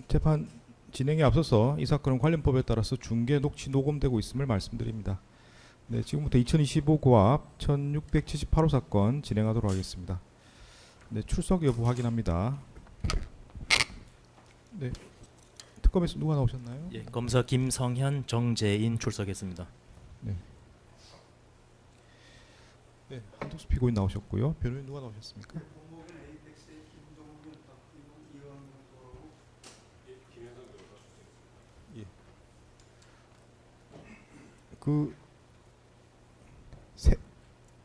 재판 진행에 앞서서 이 사건은 관련법에 따라서 중계 녹취 녹음되고 있음을 말씀드립니다. 네, 지금부터 2025 고압 1678호 사건 진행하도록 하겠습니다. 네, 출석 여부 확인합니다. 네, 특검에서 누가 나오셨나요? 예, 검사 김성현, 정재인 출석했습니다. 네, 한덕수 피고인 나오셨고요. 변호인 누가 나오셨습니까? 예.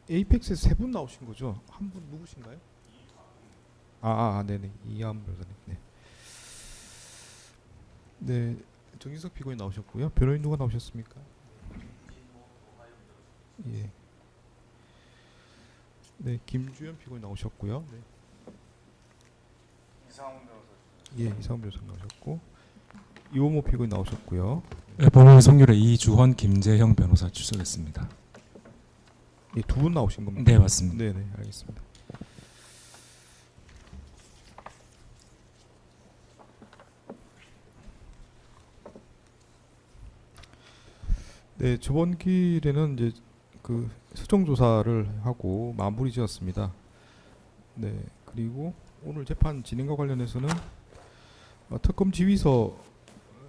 에이펙스에서 세 분 나오신 거죠? 한 분 누구신가요? 네네, 이하은 변호사님. 네. 네, 정진석 피고인 나오셨고요. 변호인 누가 나오셨습니까? 예. 네, 김주현 피고인 나오셨고요. 네. 이상훈 변호사 나오셨고, 이호모 피고인 나오셨고요. 네, 법원 성률의 이주헌, 김재형 변호사 출석했습니다. 예, 두 분 나오신 겁니다. 네, 맞습니다. 네네, 알겠습니다. 네, 저번 기일에는 이제 그 서정 조사를 하고 마무리 지었습니다. 네, 그리고 오늘 재판 진행과 관련해서는 특검 지휘서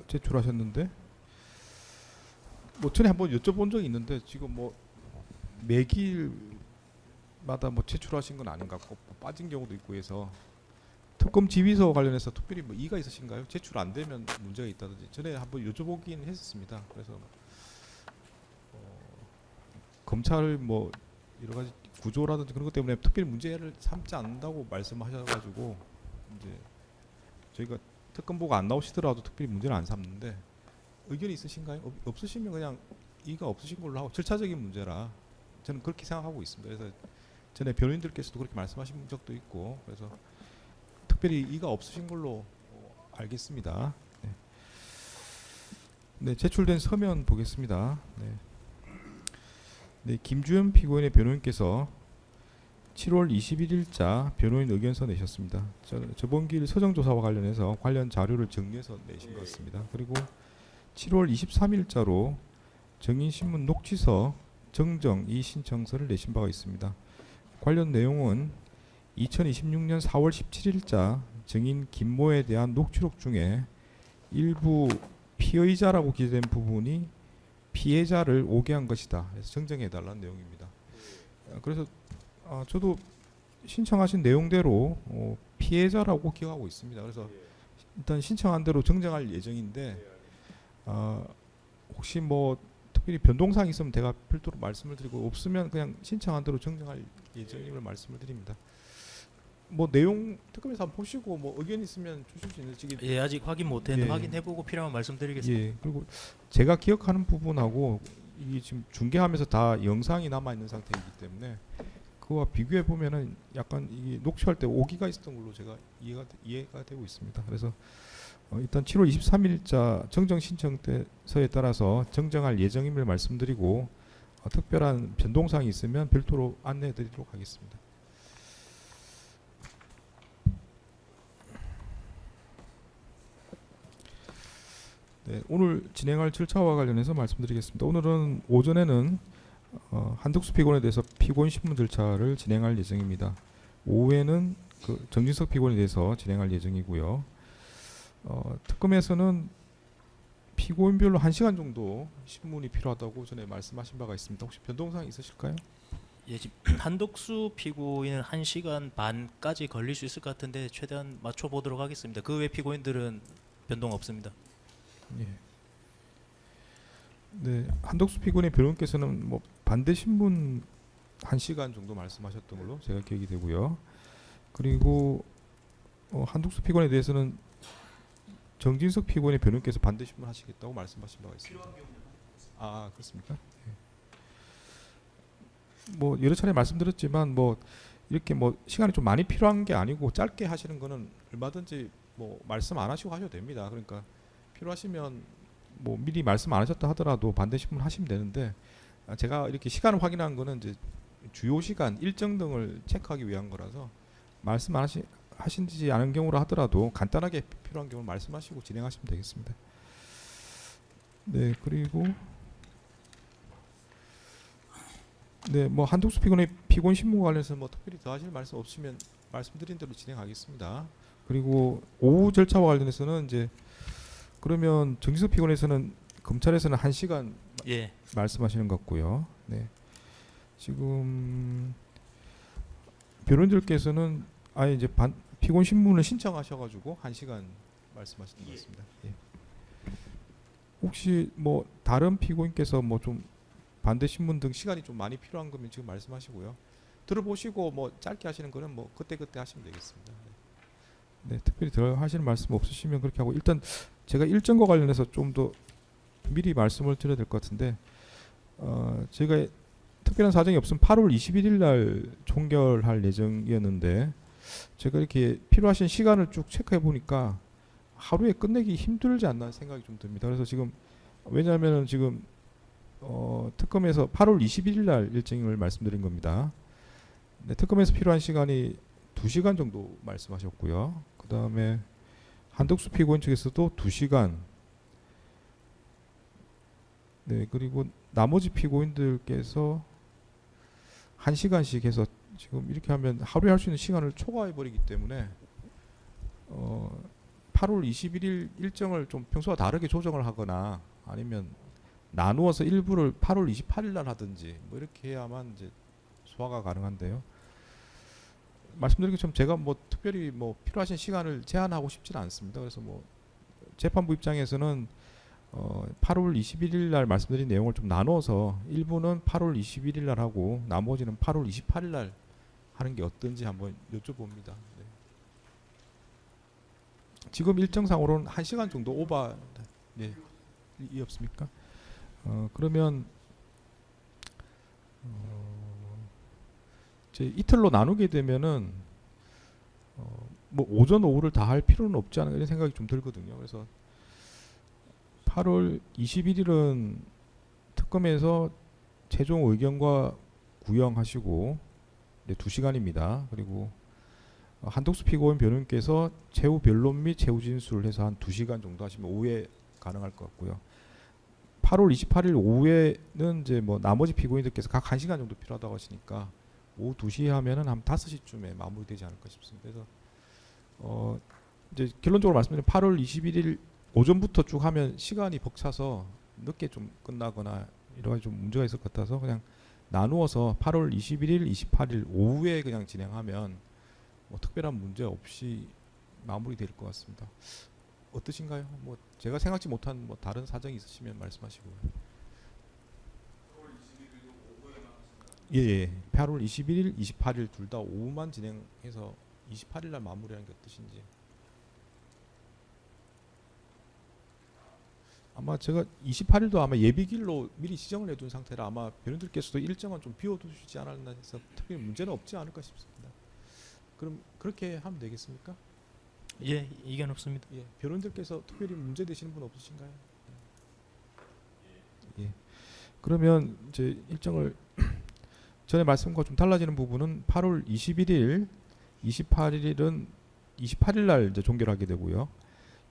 제출하셨는데, 뭐 전에 한번 여쭤본 적이 있는데 지금 뭐 매기일마다 뭐 제출하신 건 아닌 것 같고 뭐 빠진 경우도 있고 해서 특검 지휘서 관련해서 특별히 뭐 이의가 있으신가요? 제출 안 되면 문제가 있다든지 전에 한번 여쭤보긴 했었습니다. 그래서 검찰 뭐 여러 가지 구조라든지 그런 것 때문에 특별히 문제를 삼지 않는다고 말씀하셔가지고 이제 저희가 특검 보고 안 나오시더라도 특별히 문제를 안 삼는데 의견이 있으신가요? 없으시면 그냥 이의가 없으신 걸로 하고 절차적인 문제라 저는 그렇게 생각하고 있습니다. 그래서 전에 변호인들께서도 그렇게 말씀하신 적도 있고 그래서 특별히 이의가 없으신 걸로 알겠습니다. 네. 네, 제출된 서면 보겠습니다. 네. 네, 김주현 피고인의 변호인께서 7월 21일자 변호인 의견서 내셨습니다. 저번 기일 서정조사와 관련해서 관련 자료를 정리해서 내신 것 같습니다. 그리고 7월 23일자로 정인신문 녹취서 정정 이 신청서를 내신 바가 있습니다. 관련 내용은 2026년 4월 17일자 정인 김모에 대한 녹취록 중에 일부 피의자라고 기재된 부분이 피해자를 오게한 것이다. 그래서 정정해달라는 내용입니다. 그래서 저도 신청하신 내용대로 피해자라고 기억하고 있습니다. 그래서 일단 신청한 대로 정정할 예정인데 혹시 뭐 특별히 변동사항이 있으면 제가 별도로 말씀을 드리고 없으면 그냥 신청한 대로 정정할 예정임을 말씀을 드립니다. 뭐 내용 특검에서 한번 보시고 뭐 의견 있으면 주실 수 있는지. 예, 아직 확인 못했는데 예. 확인해보고 필요하면 말씀드리겠습니다. 예, 그리고 제가 기억하는 부분하고 이게 지금 중계하면서 다 영상이 남아 있는 상태이기 때문에 그와 비교해 보면은 약간 이게 녹취할 때 오기가 있었던 걸로 제가 이해가 되고 있습니다. 그래서 일단 7월 23일자 정정 신청서에 따라서 정정할 예정임을 말씀드리고 특별한 변동사항이 있으면 별도로 안내해 드리도록 하겠습니다. 네, 오늘 진행할 절차와 관련해서 말씀드리겠습니다. 오늘은 오전에는 한덕수 피고인에 대해서 피고인 신문 절차를 진행할 예정입니다. 오후에는 그 정진석 피고인에 대해서 진행할 예정이고요. 특검에서는 피고인별로 1시간 정도 신문이 필요하다고 전에 말씀하신 바가 있습니다. 혹시 변동사항 있으실까요? 예, 지금 한덕수 피고인은 1시간 반까지 걸릴 수 있을 것 같은데 최대한 맞춰보도록 하겠습니다. 그 외 피고인들은 변동 없습니다. 예. 네, 한덕수 피고인의 변호인께서는 뭐 반대 신문 1시간 정도 말씀하셨던 걸로 제가 기억이 되고요. 그리고 한덕수 피고인에 대해서는 정진석 피고인의 변호인께서 반대 신문 하시겠다고 말씀하신 바가 있습니다. 그렇습니까? 예. 뭐 여러 차례 말씀드렸지만 뭐 이렇게 뭐 시간이 좀 많이 필요한 게 아니고 짧게 하시는 거는 얼마든지 뭐 말씀 안 하시고 하셔도 됩니다. 그러니까 필요하시면 뭐 미리 말씀 안 하셨다 하더라도 반대 신문 하시면 되는데 제가 이렇게 시간을 확인한 거는 이제 주요 시간 일정 등을 체크하기 위한 거라서 말씀 안 하시지 않은 경우라 하더라도 간단하게 필요한 경우 말씀하시고 진행하시면 되겠습니다. 네, 그리고 네, 뭐 한독수 피고인의 피고인 신문과 관련해서 뭐 특별히 더 하실 말씀 없으면 말씀드린 대로 진행하겠습니다. 그리고 오후 절차와 관련해서는 이제 그러면 정지석 피고인에서는 검찰에서는 1시간 예. 말씀하시는 것 같고요. 네. 지금 변호인들께서는 아예 이제 피고인 신문을 신청하셔가지고 1시간 말씀하시는 것 같습니다. 예. 혹시 뭐 다른 피고인께서 뭐 좀 반대 신문 등 시간이 좀 많이 필요한 거면 지금 말씀하시고요. 들어보시고 뭐 짧게 하시는 거는 뭐 그때 하시면 되겠습니다. 네, 특별히 더 하시는 말씀 없으시면 그렇게 하고 일단 제가 일정과 관련해서 좀 더 미리 말씀을 드려야 될 것 같은데 제가 특별한 사정이 없으면 8월 21일 날 종결할 예정이었는데 제가 이렇게 필요하신 시간을 쭉 체크해 보니까 하루에 끝내기 힘들지 않나 생각이 좀 듭니다. 그래서 지금 왜냐하면 지금 특검에서 8월 21일 날 일정을 말씀드린 겁니다. 네, 특검에서 필요한 시간이 2시간 정도 말씀하셨고요. 그 다음에 한덕수 피고인 측에서도 2시간. 네, 그리고 나머지 피고인들께서 1시간씩 해서 지금 이렇게 하면 하루에 할 수 있는 시간을 초과해 버리기 때문에 8월 21일 일정을 좀 평소와 다르게 조정을 하거나 아니면 나누어서 일부를 8월 28일 날 하든지 뭐 이렇게 해야만 이제 소화가 가능한데요. 말씀드린 것처럼 제가 뭐 특별히 뭐 필요하신 시간을 제한하고 싶지는 않습니다. 그래서 뭐 재판부 입장에서는 8월 21일 날 말씀드린 내용을 좀 나눠서 일부는 8월 21일 날 하고 나머지는 8월 28일 날 하는 게 어떤지 한번 여쭤봅니다. 네. 지금 일정상으로는 1시간 정도 오버 네. 이 없습니까? 그러면 이제 이틀로 나누게 되면은 뭐 오전 오후를 다 할 필요는 없지 않나 이런 생각이 좀 들거든요. 그래서 8월 21일은 특검에서 최종 의견과 구형하시고 2시간입니다. 그리고 한독수 피고인 변호인께서 최후 변론 및 최후 진술을 해서 한 2시간 정도 하시면 오후에 가능할 것 같고요. 8월 28일 오후에는 이제 뭐 나머지 피고인들께서 각 1시간 정도 필요하다고 하시니까 오후 2시에 하면은 한 5시쯤에 마무리되지 않을까 싶습니다. 그래서 이제 결론적으로 말씀드리면 8월 21일 오전부터 쭉 하면 시간이 벅차서 늦게 좀 끝나거나 여러 가지 좀 문제가 있을 것 같아서 그냥 나누어서 8월 21일, 28일 오후에 그냥 진행하면 뭐 특별한 문제 없이 마무리될 것 같습니다. 어떠신가요? 뭐 제가 생각지 못한 뭐 다른 사정이 있으시면 말씀하시고요. 예, 예. 8월 21일, 28일 둘 다 오후만 진행해서 28일 날 마무리하는 게 어떠신지. 아마 제가 28일도 아마 예비길로 미리 지정을 해둔 상태라 아마 변호인들께서도 일정은 좀 비워두시지 않았나 해서 특별히 문제는 없지 않을까 싶습니다. 그럼 그렇게 하면 되겠습니까? 예, 이견 없습니다. 예, 변호인들께서 특별히 문제 되시는 분 없으신가요? 예. 그러면 이제 일정을 전에 말씀과 좀 달라지는 부분은 8월 21일, 28일은 28일 날 이제 종결하게 되고요.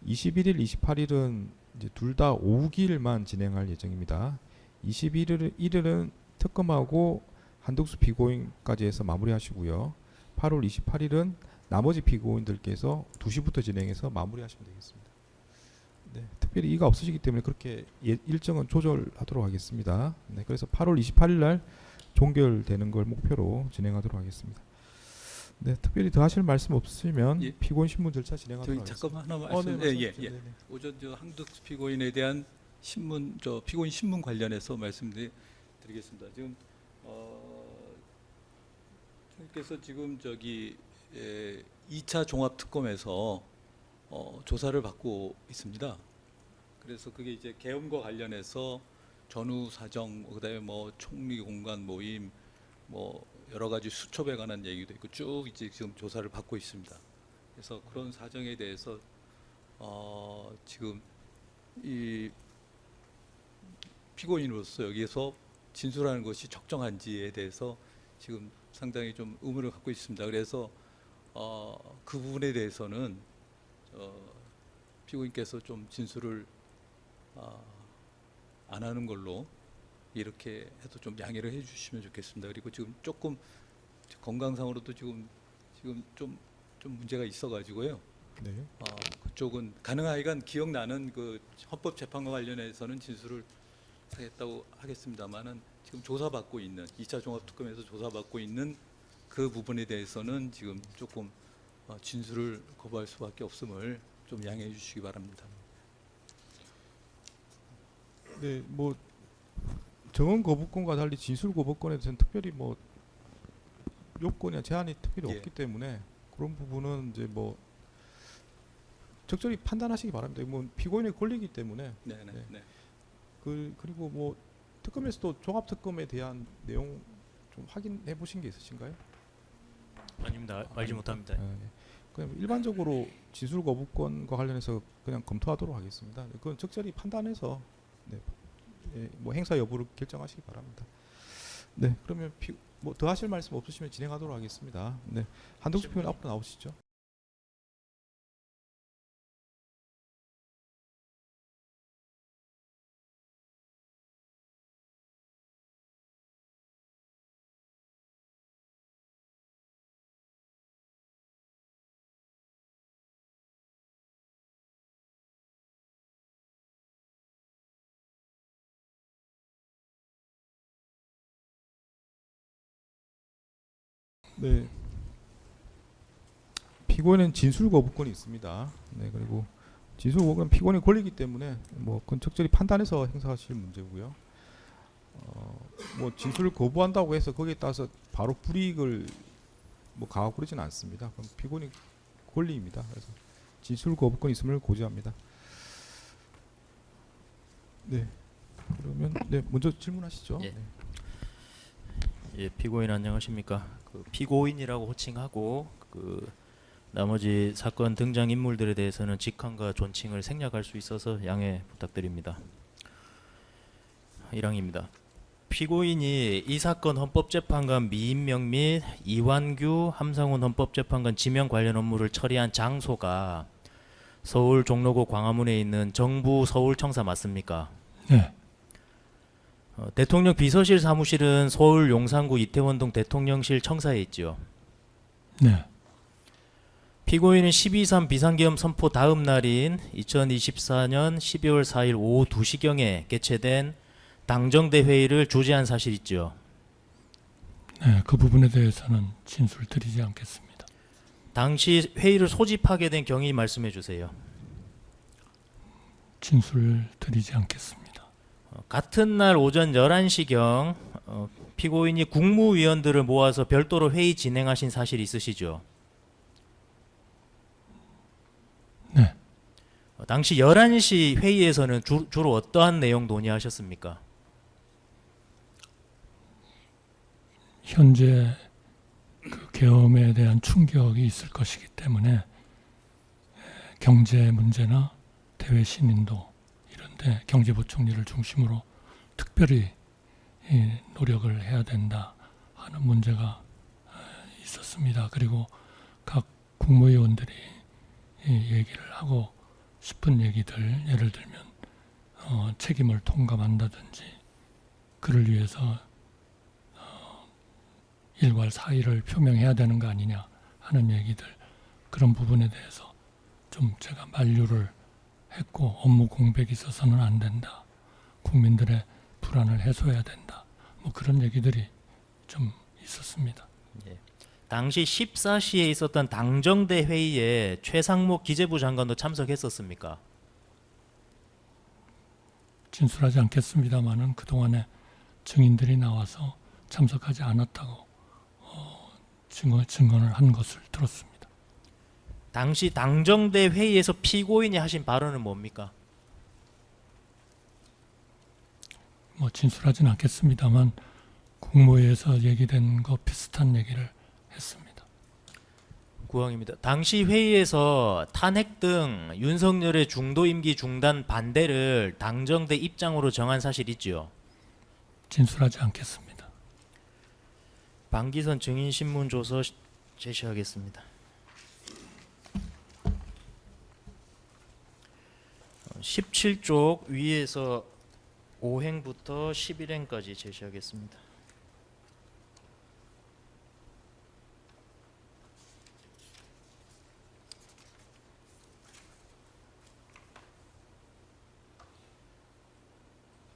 21일, 28일은 이제 둘 다 오후길만 진행할 예정입니다. 21일은 특검하고 한독수 피고인까지 해서 마무리하시고요. 8월 28일은 나머지 피고인들께서 2시부터 진행해서 마무리하시면 되겠습니다. 네, 특별히 이가 없으시기 때문에 그렇게 일정은 조절하도록 하겠습니다. 네, 그래서 8월 28일 날 종결되는 걸 목표로 진행하도록 하겠습니다. 네, 특별히 더 하실 말씀 없으시면 예. 피고인 신문 절차 진행하도록 저기 하겠습니다. 잠깐만 하나 말씀. 네, 예. 말씀하십시오. 네, 네. 오전 저 한덕수 피고인에 대한 신문 피고인 신문 관련해서 말씀드리겠습니다. 지금 선생님께서 지금 저기 2차 종합 특검에서 조사를 받고 있습니다. 그래서 그게 이제 계엄과 관련해서 전후 사정, 그다음에 뭐 총리 공간 모임, 뭐 여러 가지 수첩에 관한 얘기도 있고 쭉 이제 지금 조사를 받고 있습니다. 그래서 그런 사정에 대해서 지금 이 피고인으로서 여기에서 진술하는 것이 적정한지에 대해서 지금 상당히 좀 의문을 갖고 있습니다. 그래서 그 부분에 대해서는 피고인께서 좀 진술을 안 하는 걸로 이렇게 해서 좀 양해를 해주시면 좋겠습니다. 그리고 지금 조금 건강상으로도 지금 좀 문제가 있어가지고요. 네. 그쪽은 가능하기간 기억나는 그 헌법재판과 관련해서는 진술을 하겠다고 하겠습니다만은 지금 조사받고 있는 2차 종합특검에서 조사받고 있는 그 부분에 대해서는 지금 조금 진술을 거부할 수밖에 없음을 좀 양해해 주시기 바랍니다. 네, 뭐 정언 거부권과 달리 진술 거부권에 대해서는 특별히 뭐 요건이나 제한이 특별히 예. 없기 때문에 그런 부분은 이제 뭐 적절히 판단하시기 바랍니다. 뭐 피고인의 권리이기 때문에 네네. 네. 네. 그리고 뭐 특검에서도 종합 특검에 대한 내용 좀 확인해 보신 게 있으신가요? 아닙니다. 알지 못합니다. 네. 그냥 일반적으로 진술 거부권과 관련해서 그냥 검토하도록 하겠습니다. 그건 적절히 판단해서 네, 뭐 행사 여부를 결정하시기 바랍니다. 네, 그러면 뭐 더 하실 말씀 없으시면 진행하도록 하겠습니다. 네, 한동수 피고인 앞으로 나오시죠. 네. 피고인은 진술 거부권이 있습니다. 네, 그리고 진술 거부권은 피고인의 권리이기 때문에 뭐 그건 적절히 판단해서 행사하실 문제고요. 뭐 진술을 거부한다고 해서 거기에 따라서 바로 불이익을 뭐 가하고 그러지는 않습니다. 그럼 피고인의 권리입니다. 그래서 진술 거부권 있음을 고지합니다. 네. 그러면 네, 먼저 질문하시죠. 예. 네. 예, 피고인 안녕하십니까? 그 피고인이라고 호칭하고 그 나머지 사건 등장 인물들에 대해서는 직함과 존칭을 생략할 수 있어서 양해 부탁드립니다. 1항입니다. 피고인이 이 사건 헌법재판관 미임명 및 이완규 함상훈 헌법재판관 지명 관련 업무를 처리한 장소가 서울 종로구 광화문에 있는 정부 서울청사 맞습니까? 네, 대통령 비서실 사무실은 서울 용산구 이태원동 대통령실 청사에 있죠. 네, 피고인은 12.3 비상계엄 선포 다음 날인 2024년 12월 4일 오후 2시경에 개최된 당정대 회의를 주재한 사실 있죠. 네, 그 부분에 대해서는 진술 드리지 않겠습니다. 당시 회의를 소집하게 된 경위 말씀해 주세요. 진술 드리지 않겠습니다. 같은 날 오전 11시경 피고인이 국무위원들을 모아서 별도로 회의 진행하신 사실 있으시죠? 네, 당시 11시 회의에서는 주로 어떠한 내용 논의하셨습니까? 현재 그 계엄에 대한 충격이 있을 것이기 때문에 경제 문제나 대외 신인도 이런데 경제부총리를 중심으로 특별히 노력을 해야 된다 하는 문제가 있었습니다. 그리고 각 국무위원들이 얘기를 하고 싶은 얘기들, 예를 들면 책임을 통감한다든지 그를 위해서 일괄 사의를 표명해야 되는 거 아니냐 하는 얘기들, 그런 부분에 대해서 좀 제가 만류를 했고, 업무 공백이 있어서는 안 된다, 국민들의 불안을 해소해야 된다, 뭐 그런 얘기들이 좀 있었습니다. 당시 14시에 있었던 당정대 회의에 최상목 기재부 장관도 참석했었습니까? 진술하지 않겠습니다만은 그동안에 증인들이 나와서 참석하지 않았다고 증언을 한 것을 들었습니다. 당시 당정대 회의에서 피고인이 하신 발언은 뭡니까? 뭐 진술하지는 않겠습니다만 국무회에서 얘기된 거 비슷한 얘기를 했습니다. 구항입니다. 당시 회의에서 탄핵 등 윤석열의 중도 임기 중단 반대를 당정대 입장으로 정한 사실 있죠. 진술하지 않겠습니다. 방기선 증인 신문 조서 제시하겠습니다. 17쪽 위에서 5행부터 11행까지 제시하겠습니다.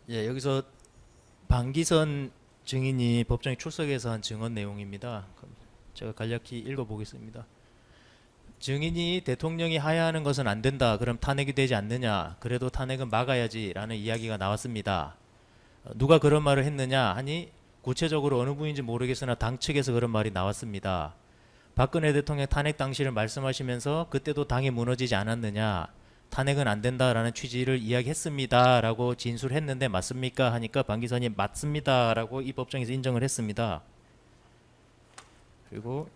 예, 여기서 방기선 증인이 법정에 출석해서 한 증언 내용입니다. 그럼 제가 간략히 읽어보겠습니다. 증인이 대통령이 하야하는 것은 안 된다. 그럼 탄핵이 되지 않느냐. 그래도 탄핵은 막아야지 라는 이야기가 나왔습니다. 누가 그런 말을 했느냐 하니 구체적으로 어느 분인지 모르겠으나 당 측에서 그런 말이 나왔습니다. 박근혜 대통령 탄핵 당시를 말씀하시면서 그때도 당이 무너지지 않았느냐. 탄핵은 안 된다라는 취지를 이야기했습니다 라고 진술했는데 맞습니까? 하니까 방기선이 맞습니다 라고 이 법정에서 인정을 했습니다. 그리고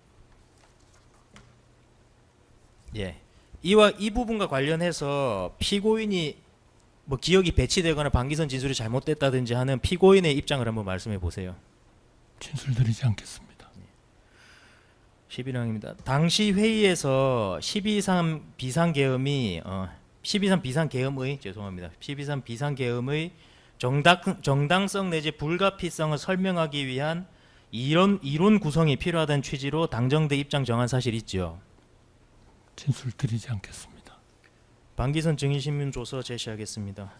예, 이 부분과 관련해서 피고인이 뭐 기억이 배치되거나 방기선 진술이 잘못됐다든지 하는 피고인의 입장을 한번 말씀해 보세요. 진술드리지 않겠습니다. 11항입니다. 당시 회의에서 12.3 비상계엄이 12.3 비상계엄의 죄송합니다. 12.3 비상계엄의 정당성 내지 불가피성을 설명하기 위한 이론 구성이 필요하다는 취지로 당정대 입장 정한 사실 있죠. 진술드리지 않겠습니다. 방기선 증인신문조서 제시하겠습니다.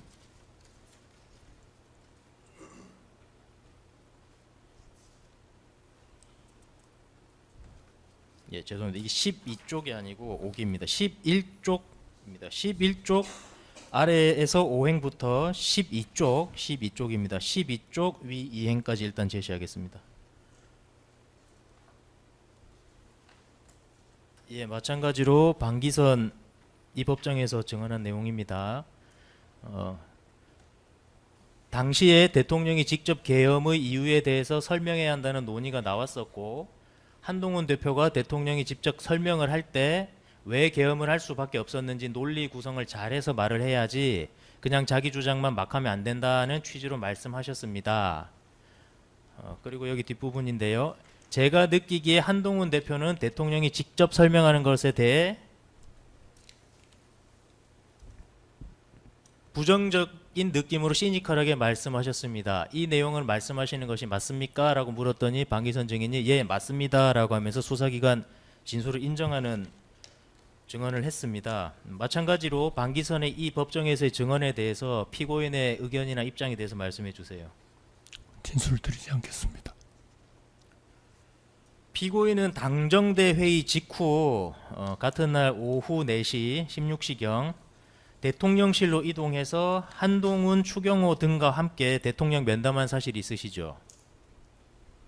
예, 죄송합니다. 이게 12쪽이 아니고 5기입니다. 11쪽입니다. 11쪽 아래에서 5행부터 12쪽입니다. 12쪽 위 2행까지 일단 제시하겠습니다. 예, 마찬가지로 방기선 이 법정에서 증언한 내용입니다. 당시에 대통령이 직접 계엄의 이유에 대해서 설명해야 한다는 논의가 나왔었고 한동훈 대표가 대통령이 직접 설명을 할 때 왜 계엄을 할 수밖에 없었는지 논리 구성을 잘해서 말을 해야지 그냥 자기 주장만 막 하면 안 된다는 취지로 말씀하셨습니다. 그리고 여기 뒷부분인데요. 제가 느끼기에 한동훈 대표는 대통령이 직접 설명하는 것에 대해 부정적인 느낌으로 시니컬하게 말씀하셨습니다. 이 내용을 말씀하시는 것이 맞습니까? 라고 물었더니 방기선 증인이 예 맞습니다 라고 하면서 수사기관 진술을 인정하는 증언을 했습니다. 마찬가지로 방기선의 이 법정에서의 증언에 대해서 피고인의 의견이나 입장에 대해서 말씀해 주세요. 진술드리지 않겠습니다. 피고인은 당정대 회의 직후 같은 날 오후 4시 16시경 대통령실로 이동해서 한동훈, 추경호 등과 함께 대통령 면담한 사실이 있으시죠?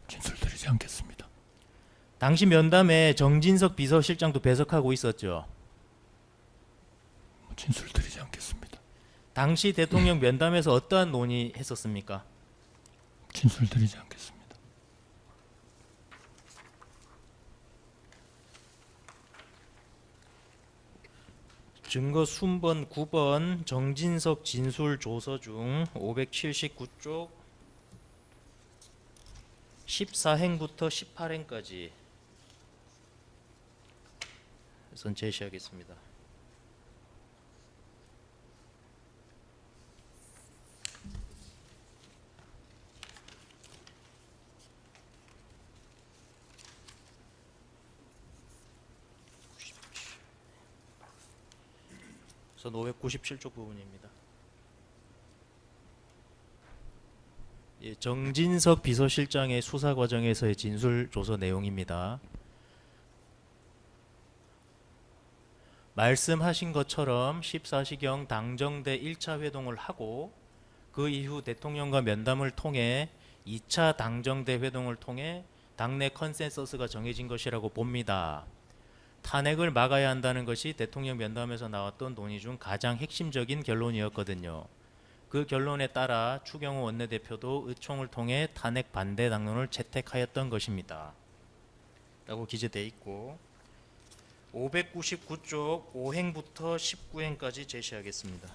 진술드리지 않겠습니다. 당시 면담에 정진석 비서실장도 배석하고 있었죠? 진술드리지 않겠습니다. 당시 대통령 면담에서 어떠한 논의했었습니까? 진술드리지 않겠습니다. 증거 순번 9번 정진석 진술 조서 중 579쪽 14행부터 18행까지 우선 제시하겠습니다. 우선 597쪽 부분입니다. 예, 정진석 비서실장의 수사 과정에서의 진술 조서 내용입니다. 말씀하신 것처럼 14시경 당정대 1차 회동을 하고 그 이후 대통령과 면담을 통해 2차 당정대 회동을 통해 당내 컨센서스가 정해진 것이라고 봅니다. 탄핵을 막아야 한다는 것이 대통령 면담에서 나왔던 논의 중 가장 핵심적인 결론이었거든요. 그 결론에 따라 추경호 원내대표도 의총을 통해 탄핵 반대 당론을 채택하였던 것입니다. 라고 기재되어 있고 599쪽 5행부터 19행까지 제시하겠습니다.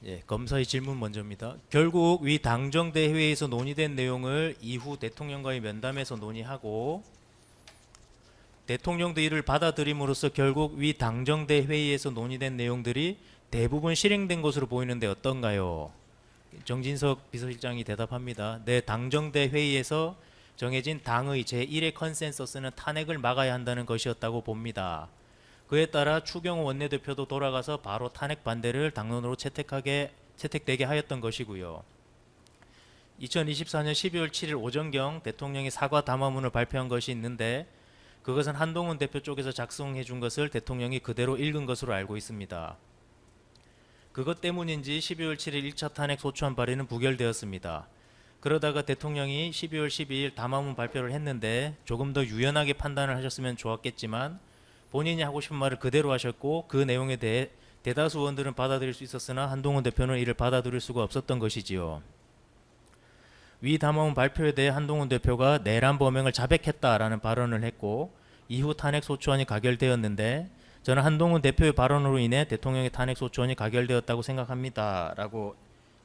예, 검사의 질문 먼저입니다. 결국 위 당정대 회의에서 논의된 내용을 이후 대통령과의 면담에서 논의하고 대통령도 이를 받아들임으로써 결국 위 당정대 회의에서 논의된 내용들이 대부분 실행된 것으로 보이는데 어떤가요? 정진석 비서실장이 대답합니다. 네, 당정대 회의에서 정해진 당의 제1의 컨센서스는 탄핵을 막아야 한다는 것이었다고 봅니다. 그에 따라 추경호 원내대표도 돌아가서 바로 탄핵 반대를 당론으로 채택되게 하였던 것이고요. 2024년 12월 7일 오전경 대통령이 사과 담화문을 발표한 것이 있는데 그것은 한동훈 대표 쪽에서 작성해 준 것을 대통령이 그대로 읽은 것으로 알고 있습니다. 그것 때문인지 12월 7일 1차 탄핵 소추안 발의는 부결되었습니다. 그러다가 대통령이 12월 12일 담화문 발표를 했는데 조금 더 유연하게 판단을 하셨으면 좋았겠지만 본인이 하고 싶은 말을 그대로 하셨고 그 내용에 대해 대다수 의원들은 받아들일 수 있었으나 한동훈 대표는 이를 받아들일 수가 없었던 것이지요. 위 담화문 발표에 대해 한동훈 대표가 내란 범행을 자백했다라는 발언을 했고 이후 탄핵 소추안이 가결되었는데 저는 한동훈 대표의 발언으로 인해 대통령의 탄핵 소추안이 가결되었다고 생각합니다라고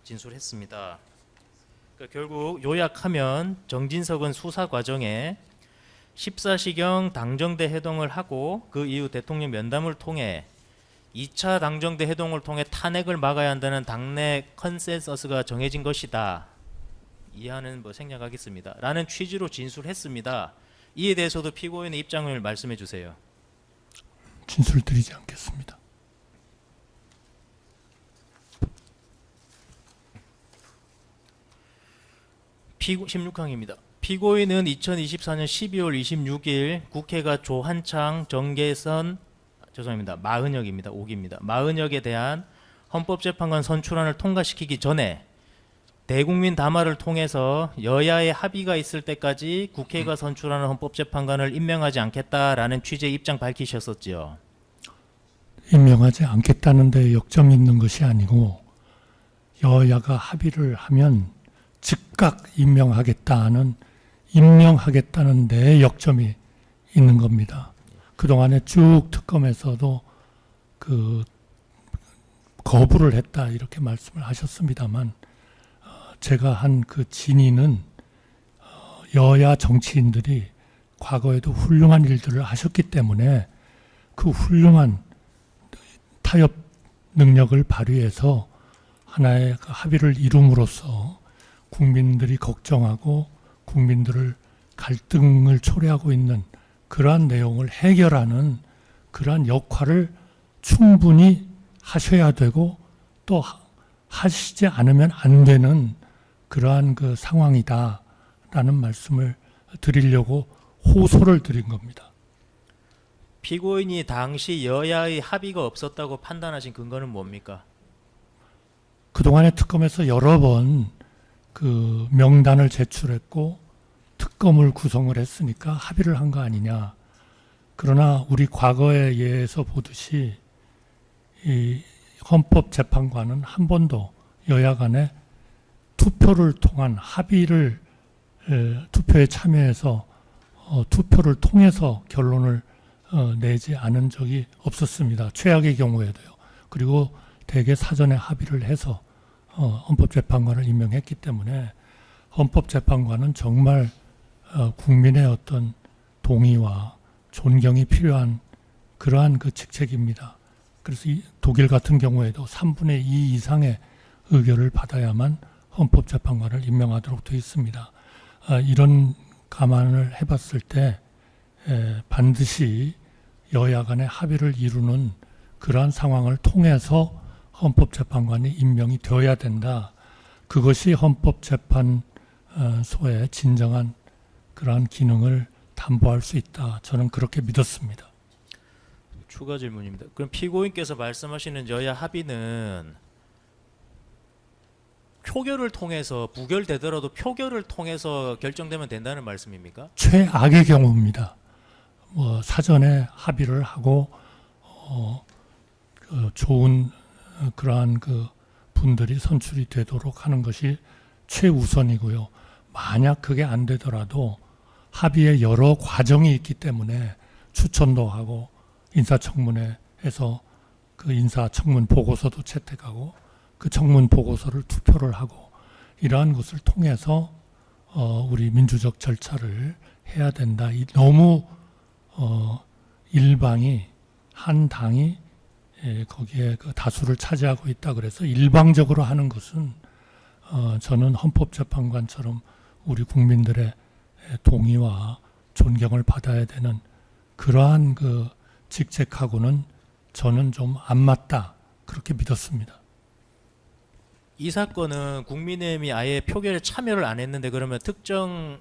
진술했습니다. 그러니까 결국 요약하면 정진석은 수사 과정에 14시경 당정대 회동을 하고 그 이후 대통령 면담을 통해 2차 당정대 회동을 통해 탄핵을 막아야 한다는 당내 컨센서스가 정해진 것이다. 이해하는 생략하겠습니다. 라는 취지로 진술했습니다. 이에 대해서도 피고인의 입장을 말씀해 주세요. 진술 드리지 않겠습니다. 피고 16항입니다. 피고인은 2024년 12월 26일 국회가 조한창, 정계선, 마은혁입니다. 5기입니다. 마은혁에 대한 헌법재판관 선출안을 통과시키기 전에 대국민 담화를 통해서 여야의 합의가 있을 때까지 국회가 선출하는 헌법재판관을 임명하지 않겠다라는 취지의 입장 밝히셨었지요. 임명하지 않겠다는 데 역점이 있는 것이 아니고 여야가 합의를 하면 즉각 임명하겠다는 데 역점이 있는 겁니다. 그동안에 쭉 특검에서도 거부를 했다 이렇게 말씀을 하셨습니다만 제가 한 그 진위는 여야 정치인들이 과거에도 훌륭한 일들을 하셨기 때문에 그 훌륭한 타협 능력을 발휘해서 하나의 그 합의를 이룸으로써 국민들이 걱정하고 국민들을 갈등을 초래하고 있는 그러한 내용을 해결하는 그러한 역할을 충분히 하셔야 되고 또 하시지 않으면 안 되는 그러한 그 상황이다라는 말씀을 드리려고 호소를 드린 겁니다. 피고인이 당시 여야의 합의가 없었다고 판단하신 근거는 뭡니까? 그동안의 특검에서 여러 번 그 명단을 제출했고 특검을 구성을 했으니까 합의를 한 거 아니냐. 그러나 우리 과거에 예에서 보듯이 이 헌법재판관은 한 번도 여야 간에 투표를 통한 합의를 투표에 참여해서 투표를 통해서 결론을 내지 않은 적이 없었습니다. 최악의 경우에도요. 그리고 대개 사전에 합의를 해서 헌법재판관을 임명했기 때문에 헌법재판관은 정말 국민의 어떤 동의와 존경이 필요한 그러한 그 직책입니다. 그래서 독일 같은 경우에도 3분의 2 이상의 의결을 받아야만 헌법재판관을 임명하도록 되어 있습니다. 이런 감안을 해봤을 때 반드시 여야 간의 합의를 이루는 그러한 상황을 통해서 헌법재판관이 임명이 되어야 된다. 그것이 헌법재판소의 진정한 그러한 기능을 담보할 수 있다. 저는 그렇게 믿었습니다. 추가 질문입니다. 그럼 피고인께서 말씀하시는 여야 합의는 표결을 통해서 부결되더라도 표결을 통해서 결정되면 된다는 말씀입니까? 최악의 경우입니다. 사전에 합의를 하고 좋은 그러한 그 분들이 선출이 되도록 하는 것이 최우선이고요. 만약 그게 안 되더라도 합의에 여러 과정이 있기 때문에 추천도 하고 인사청문회에서 그 인사청문 보고서도 채택하고 그 청문 보고서를 투표를 하고 이러한 것을 통해서 우리 민주적 절차를 해야 된다. 너무 일방이 한 당이 거기에 그 다수를 차지하고 있다 그래서 일방적으로 하는 것은 저는 헌법재판관처럼 우리 국민들의 동의와 존경을 받아야 되는 그러한 그 직책하고는 저는 좀 안 맞다 그렇게 믿었습니다. 이 사건은 국민의힘이 아예 표결에 참여를 안 했는데 그러면 특정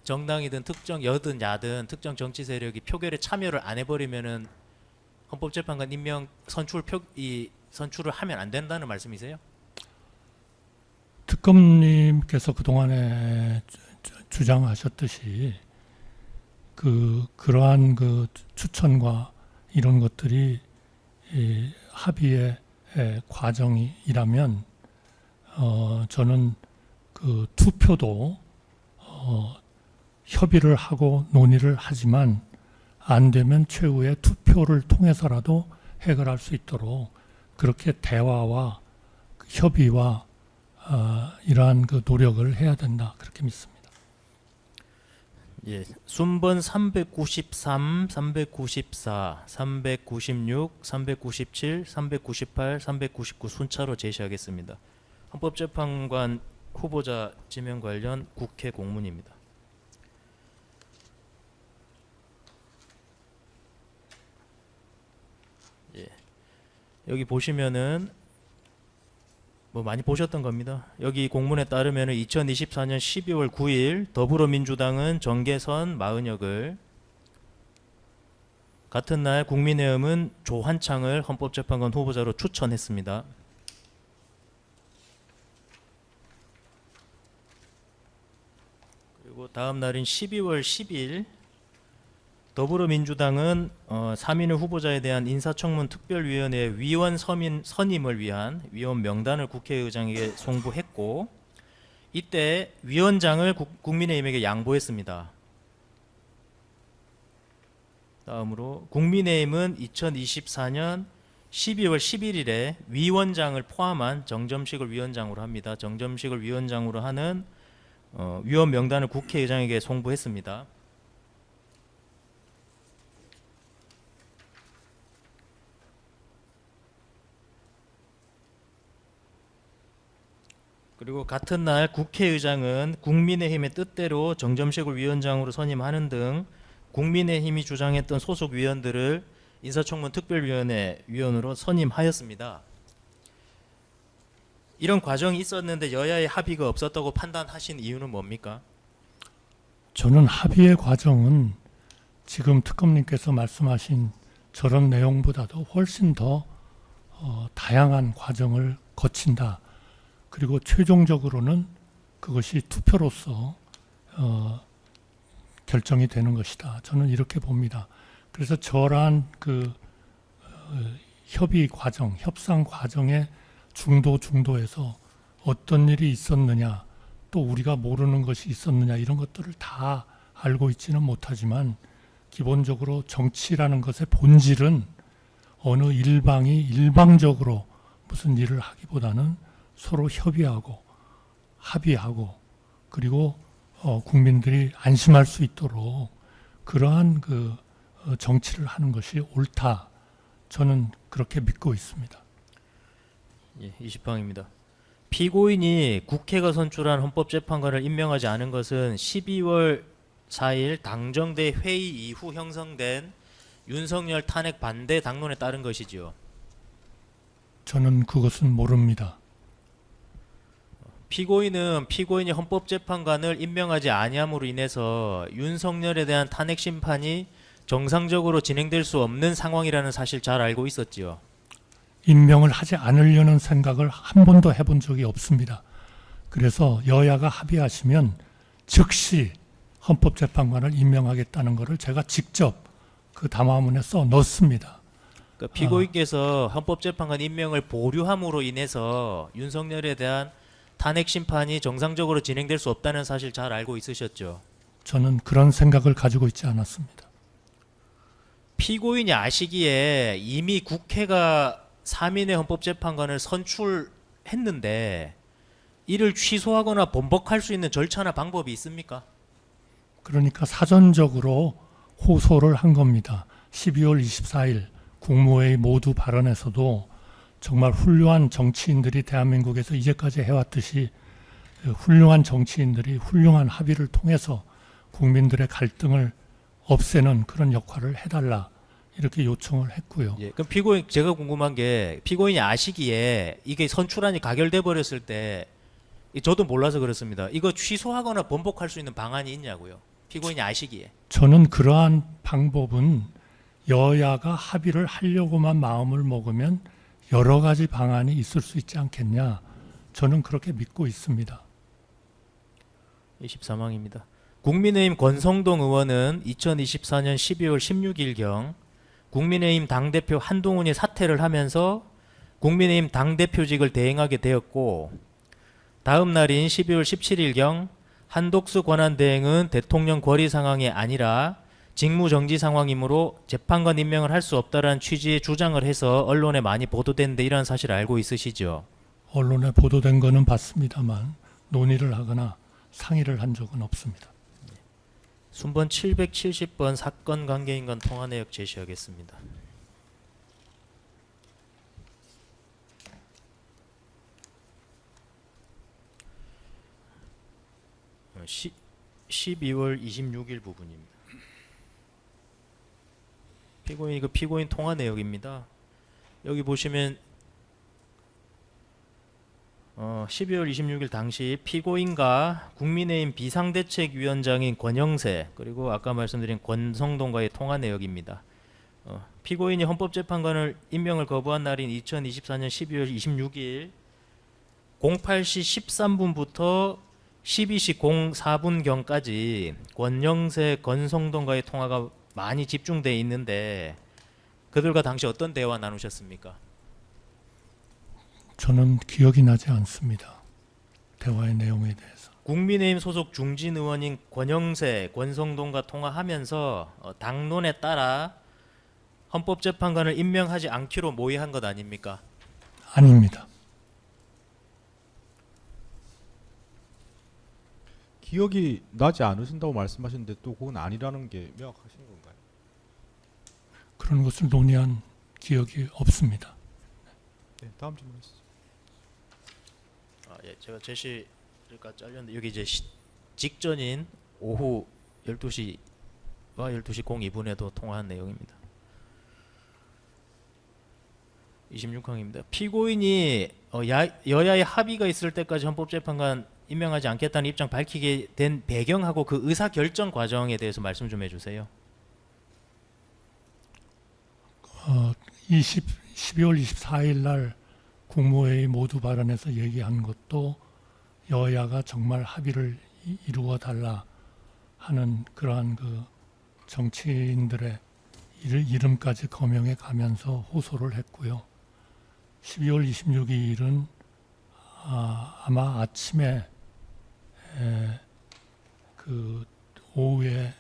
정당이든 특정 여든 야든 특정 정치 세력이 표결에 참여를 안 해버리면은 헌법재판관 임명 선출을 하면 안 된다는 말씀이세요? 특검님께서 그동안에 주장하셨듯이 그러한 그 추천과 이런 것들이 이 합의의 과정이라면 저는 그 투표도 협의를 하고 논의를 하지만 안 되면 최후의 투표를 통해서라도 해결할 수 있도록 그렇게 대화와 협의와 이러한 그 노력을 해야 된다 그렇게 믿습니다. 예, 순번 393, 394, 396, 397, 398, 399 순차로 제시하겠습니다. 헌법재판관 후보자 지명 관련 국회 공문입니다. 예, 여기 보시면은 뭐 많이 보셨던 겁니다. 여기 공문에 따르면 2024년 12월 9일 더불어민주당은 정계선 마은혁을, 같은 날 국민의힘은 조한창을 헌법재판관 후보자로 추천했습니다. 그리고 다음 날인 12월 10일 더불어민주당은 3인의 후보자에 대한 인사청문 특별위원회 위원 선임을 위한 위원 명단을 국회의장에게 송부했고, 이때 위원장을 국민의힘에게 양보했습니다. 다음으로 국민의힘은 2024년 12월 11일에 위원장을 포함한 정점식을 위원장으로 합니다. 정점식을 위원장으로 하는 위원 명단을 국회의장에게 송부했습니다. 그리고 같은 날 국회의장은 국민의힘의 뜻대로 정점식을 위원장으로 선임하는 등 국민의힘이 주장했던 소속 위원들을 인사청문 특별위원회 위원으로 선임하였습니다. 이런 과정이 있었는데 여야의 합의가 없었다고 판단하신 이유는 뭡니까? 저는 합의의 과정은 지금 특검님께서 말씀하신 저런 내용보다도 훨씬 더 다양한 과정을 거친다. 그리고 최종적으로는 그것이 투표로서 결정이 되는 것이다. 저는 이렇게 봅니다. 그래서 저러한 협의 과정, 협상 과정의 중도에서 어떤 일이 있었느냐, 또 우리가 모르는 것이 있었느냐, 이런 것들을 다 알고 있지는 못하지만 기본적으로 정치라는 것의 본질은 어느 일방이 일방적으로 무슨 일을 하기보다는 서로 협의하고 합의하고 그리고 국민들이 안심할 수 있도록 그러한 정치를 하는 것이 옳다. 저는 그렇게 믿고 있습니다. 예, 20방입니다. 피고인이 국회가 선출한 헌법재판관을 임명하지 않은 것은 12월 4일 당정대 회의 이후 형성된 윤석열 탄핵 반대 당론에 따른 것이지요. 저는 그것은 모릅니다. 피고인이 헌법재판관을 임명하지 아니함으로 인해서 윤석열에 대한 탄핵 심판이 정상적으로 진행될 수 없는 상황이라는 사실 잘 알고 있었지요. 임명을 하지 않으려는 생각을 한 번도 해본 적이 없습니다. 그래서 여야가 합의하시면 즉시 헌법재판관을 임명하겠다는 것을 제가 직접 그 담화문에 써 넣습니다. 그러니까 피고인께서 헌법재판관 임명을 보류함으로 인해서 윤석열에 대한 탄핵 심판이 정상적으로 진행될 수 없다는 사실 잘 알고 있으셨죠? 저는 그런 생각을 가지고 있지 않았습니다. 피고인이 아시기에 이미 국회가 3인의 헌법재판관을 선출했는데 이를 취소하거나 번복할 수 있는 절차나 방법이 있습니까? 그러니까 사전적으로 호소를 한 겁니다. 12월 24일 국무회의 모두 발언에서도 정말 훌륭한 정치인들이 대한민국에서 이제까지 해왔듯이 훌륭한 정치인들이 훌륭한 합의를 통해서 국민들의 갈등을 없애는 그런 역할을 해달라 이렇게 요청을 했고요. 예, 그럼 피고인 제가 궁금한 게 피고인이 아시기에 이게 선출안이 가결돼 버렸을 때 저도 몰라서 그렇습니다. 이거 취소하거나 번복할 수 있는 방안이 있냐고요. 피고인이 아시기에. 저는 그러한 방법은 여야가 합의를 하려고만 마음을 먹으면 여러 가지 방안이 있을 수 있지 않겠냐. 저는 그렇게 믿고 있습니다. 24망입니다. 국민의힘 권성동 의원은 2024년 12월 16일경 국민의힘 당대표 한동훈이 사퇴를 하면서 국민의힘 당대표직을 대행하게 되었고 다음 날인 12월 17일경 한독수 권한대행은 대통령 권리 상황이 아니라 직무정지 상황이므로 재판관 임명을 할 수 없다라는 취지의 주장을 해서 언론에 많이 보도됐는데 이런 사실 알고 있으시죠? 언론에 보도된 거는 봤습니다만 논의를 하거나 상의를 한 적은 없습니다. 순번 770번 사건 관계인간 통화 내역 제시하겠습니다. 어, 12월 26일 부분입니다. 피고인 이거 피고인 통화 내역입니다. 여기 보시면 12월 26일 당시 피고인과 국민의힘 비상대책위원장인 권영세 그리고 아까 말씀드린 권성동과의 통화 내역입니다. 피고인이 헌법재판관을 임명을 거부한 날인 2024년 12월 26일 08시 13분부터 12시 04분경까지 권영세, 권성동과의 통화가 많이 집중되어 있는데 그들과 당시 어떤 대화 나누셨습니까? 저는 기억이 나지 않습니다. 대화의 내용에 대해서. 국민의힘 소속 중진 의원인 권영세, 권성동과 통화하면서 당론에 따라 헌법재판관을 임명하지 않기로 모의한 것 아닙니까? 아닙니다. 기억이 나지 않으신다고 말씀하셨는데 또 그건 아니라는 게 명확하신 건가요? 그런 것을 논의한 기억이 없습니다. 네, 다음 질문하시죠. 예, 제가 제시가 잘렸는데 여기 이제 직전인 오후 12시와 12시 02분에도 통화한 내용입니다. 26항입니다. 피고인이 여야의 합의가 있을 때까지 헌법재판관 임명하지 않겠다는 입장 밝히게 된 배경하고 그 의사결정 과정에 대해서 말씀 좀 해주세요. 12월 24일 날 국무회의 모두 발언에서 얘기한 것도 여야가 정말 합의를 이루어 달라 하는 그러한 그 정치인들의 이름까지 거명해 가면서 호소를 했고요. 12월 26일은 아마 아침에 그 오후에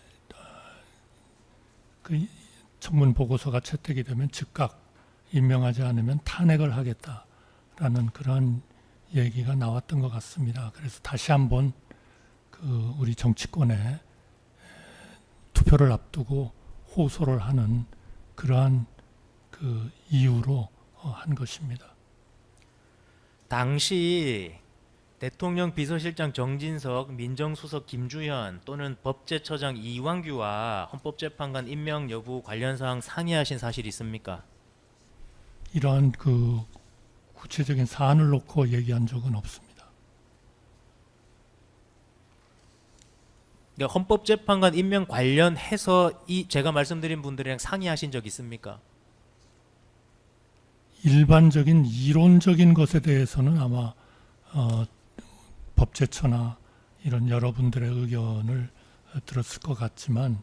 그 청문 보고서가 채택이 되면 즉각 임명하지 않으면 탄핵을 하겠다라는 그런 얘기가 나왔던 것 같습니다. 그래서 다시 한번 그 우리 정치권에 투표를 앞두고 호소를 하는 그러한 그 이유로 한 것입니다. 당시 대통령 비서실장 정진석, 민정수석 김주현 또는 법제처장 이완규와 헌법재판관 임명 여부 관련 사항 상의하신 사실이 있습니까? 이러한 그 구체적인 사안을 놓고 얘기한 적은 없습니다. 그러니까 헌법재판관 임명 관련해서 제가 말씀드린 분들이랑 상의하신 적 있습니까? 일반적인 이론적인 것에 대해서는 아마 법제처나 이런 여러분들의 의견을 들었을 것 같지만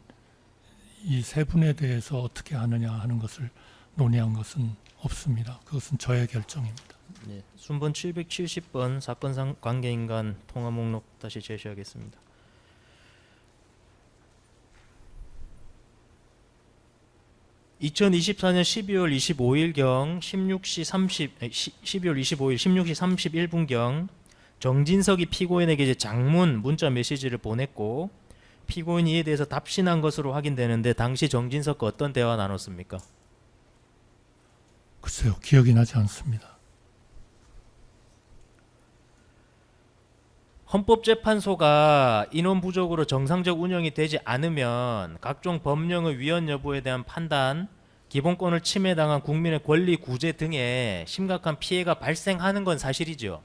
이 세 분에 대해서 어떻게 하느냐 하는 것을 논의한 것은 없습니다. 그것은 저의 결정입니다. 네, 순번 770번 사건 관계인간 통화 목록 다시 제시하겠습니다. (2024년 12월 25일경) 12월 25일 16시 31분경 정진석이 피고인에게 이제 장문 문자 메시지를 보냈고 피고인이 이에 대해서 답신한 것으로 확인되는데 당시 정진석과 어떤 대화 나눴습니까? 글쎄요, 기억이 나지 않습니다. 헌법재판소가 인원 부족으로 정상적 운영이 되지 않으면 각종 법령의 위헌 여부에 대한 판단, 기본권을 침해당한 국민의 권리 구제 등의 심각한 피해가 발생하는 건 사실이죠.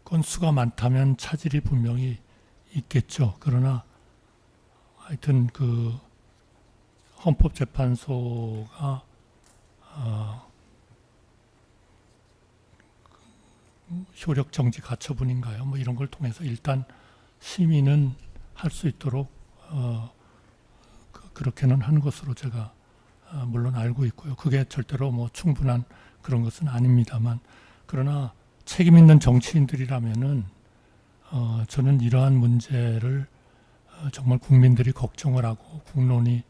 건수가 많다면 차질이 분명히 있겠죠. 그러나 하여튼 그 헌법재판소가 효력 정지 가처분인가요? 뭐 이런 걸 통해서 일단 심의는 할 수 있도록 그렇게는 한 것으로 제가 물론 알고 있고요. 그게 절대로 뭐 충분한 그런 것은 아닙니다만, 그러나 책임 있는 정치인들이라면은 저는 이러한 문제를 정말 국민들이 걱정을 하고 국론이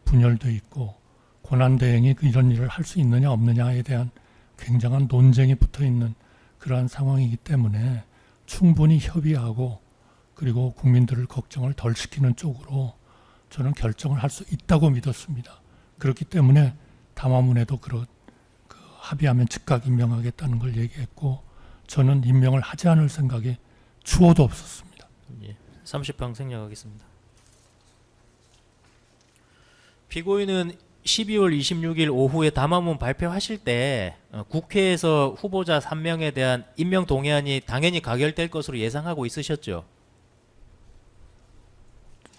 분열돼 있고 권한대행이 이런 일을 할 수 있느냐 없느냐에 대한 굉장한 논쟁이 붙어 있는 그러한 상황이기 때문에 충분히 협의하고 그리고 국민들을 걱정을 덜 시키는 쪽으로 저는 결정을 할 수 있다고 믿었습니다. 그렇기 때문에 담화문에도 그 합의하면 즉각 임명하겠다는 걸 얘기했고, 저는 임명을 하지 않을 생각이 추호도 없었습니다. 예, 30방 생략하겠습니다. 피고인은 12월 26일 오후에 담화문 발표하실 때 국회에서 후보자 3명에 대한 임명 동의안이 당연히 가결될 것으로 예상하고 있으셨죠?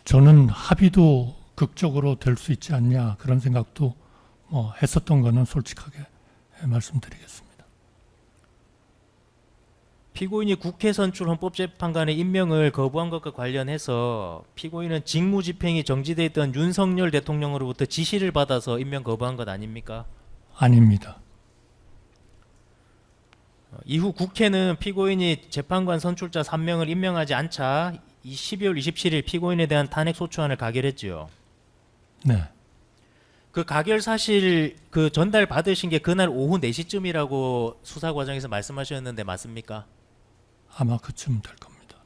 저는 합의도 극적으로 될 수 있지 않냐 그런 생각도 했었던 거는 솔직하게 말씀드리겠습니다. 피고인이 국회 선출 헌법재판관의 임명을 거부한 것과 관련해서 피고인은 직무집행이 정지돼 있던 윤석열 대통령으로부터 지시를 받아서 임명 거부한 것 아닙니까? 아닙니다. 이후 국회는 피고인이 재판관 선출자 3명을 임명하지 않자 12월 27일 피고인에 대한 탄핵 소추안을 가결했지요. 네, 그 가결 사실 그 전달 받으신 게 그날 오후 4시쯤이라고 수사 과정에서 말씀하셨는데 맞습니까? 아마 그쯤 될 겁니다.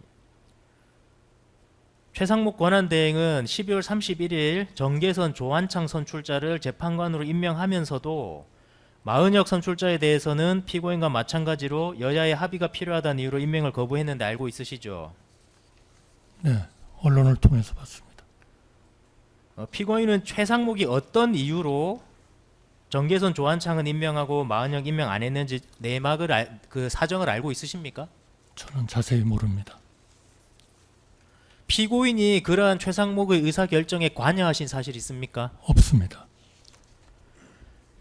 최상목 권한대행은 12월 31일 정계선 조한창 선출자를 재판관으로 임명하면서도 마은혁 선출자에 대해서는 피고인과 마찬가지로 여야의 합의가 필요하다는 이유로 임명을 거부했는데 알고 있으시죠? 네, 언론을 통해서 봤습니다. 피고인은 최상목이 어떤 이유로 정계선 조한창은 임명하고 마은혁 임명 안 했는지 내막을 그 사정을 알고 있으십니까? 저는 자세히 모릅니다. 피고인이 그러한 최상목의 의사결정에 관여하신 사실 있습니까? 없습니다.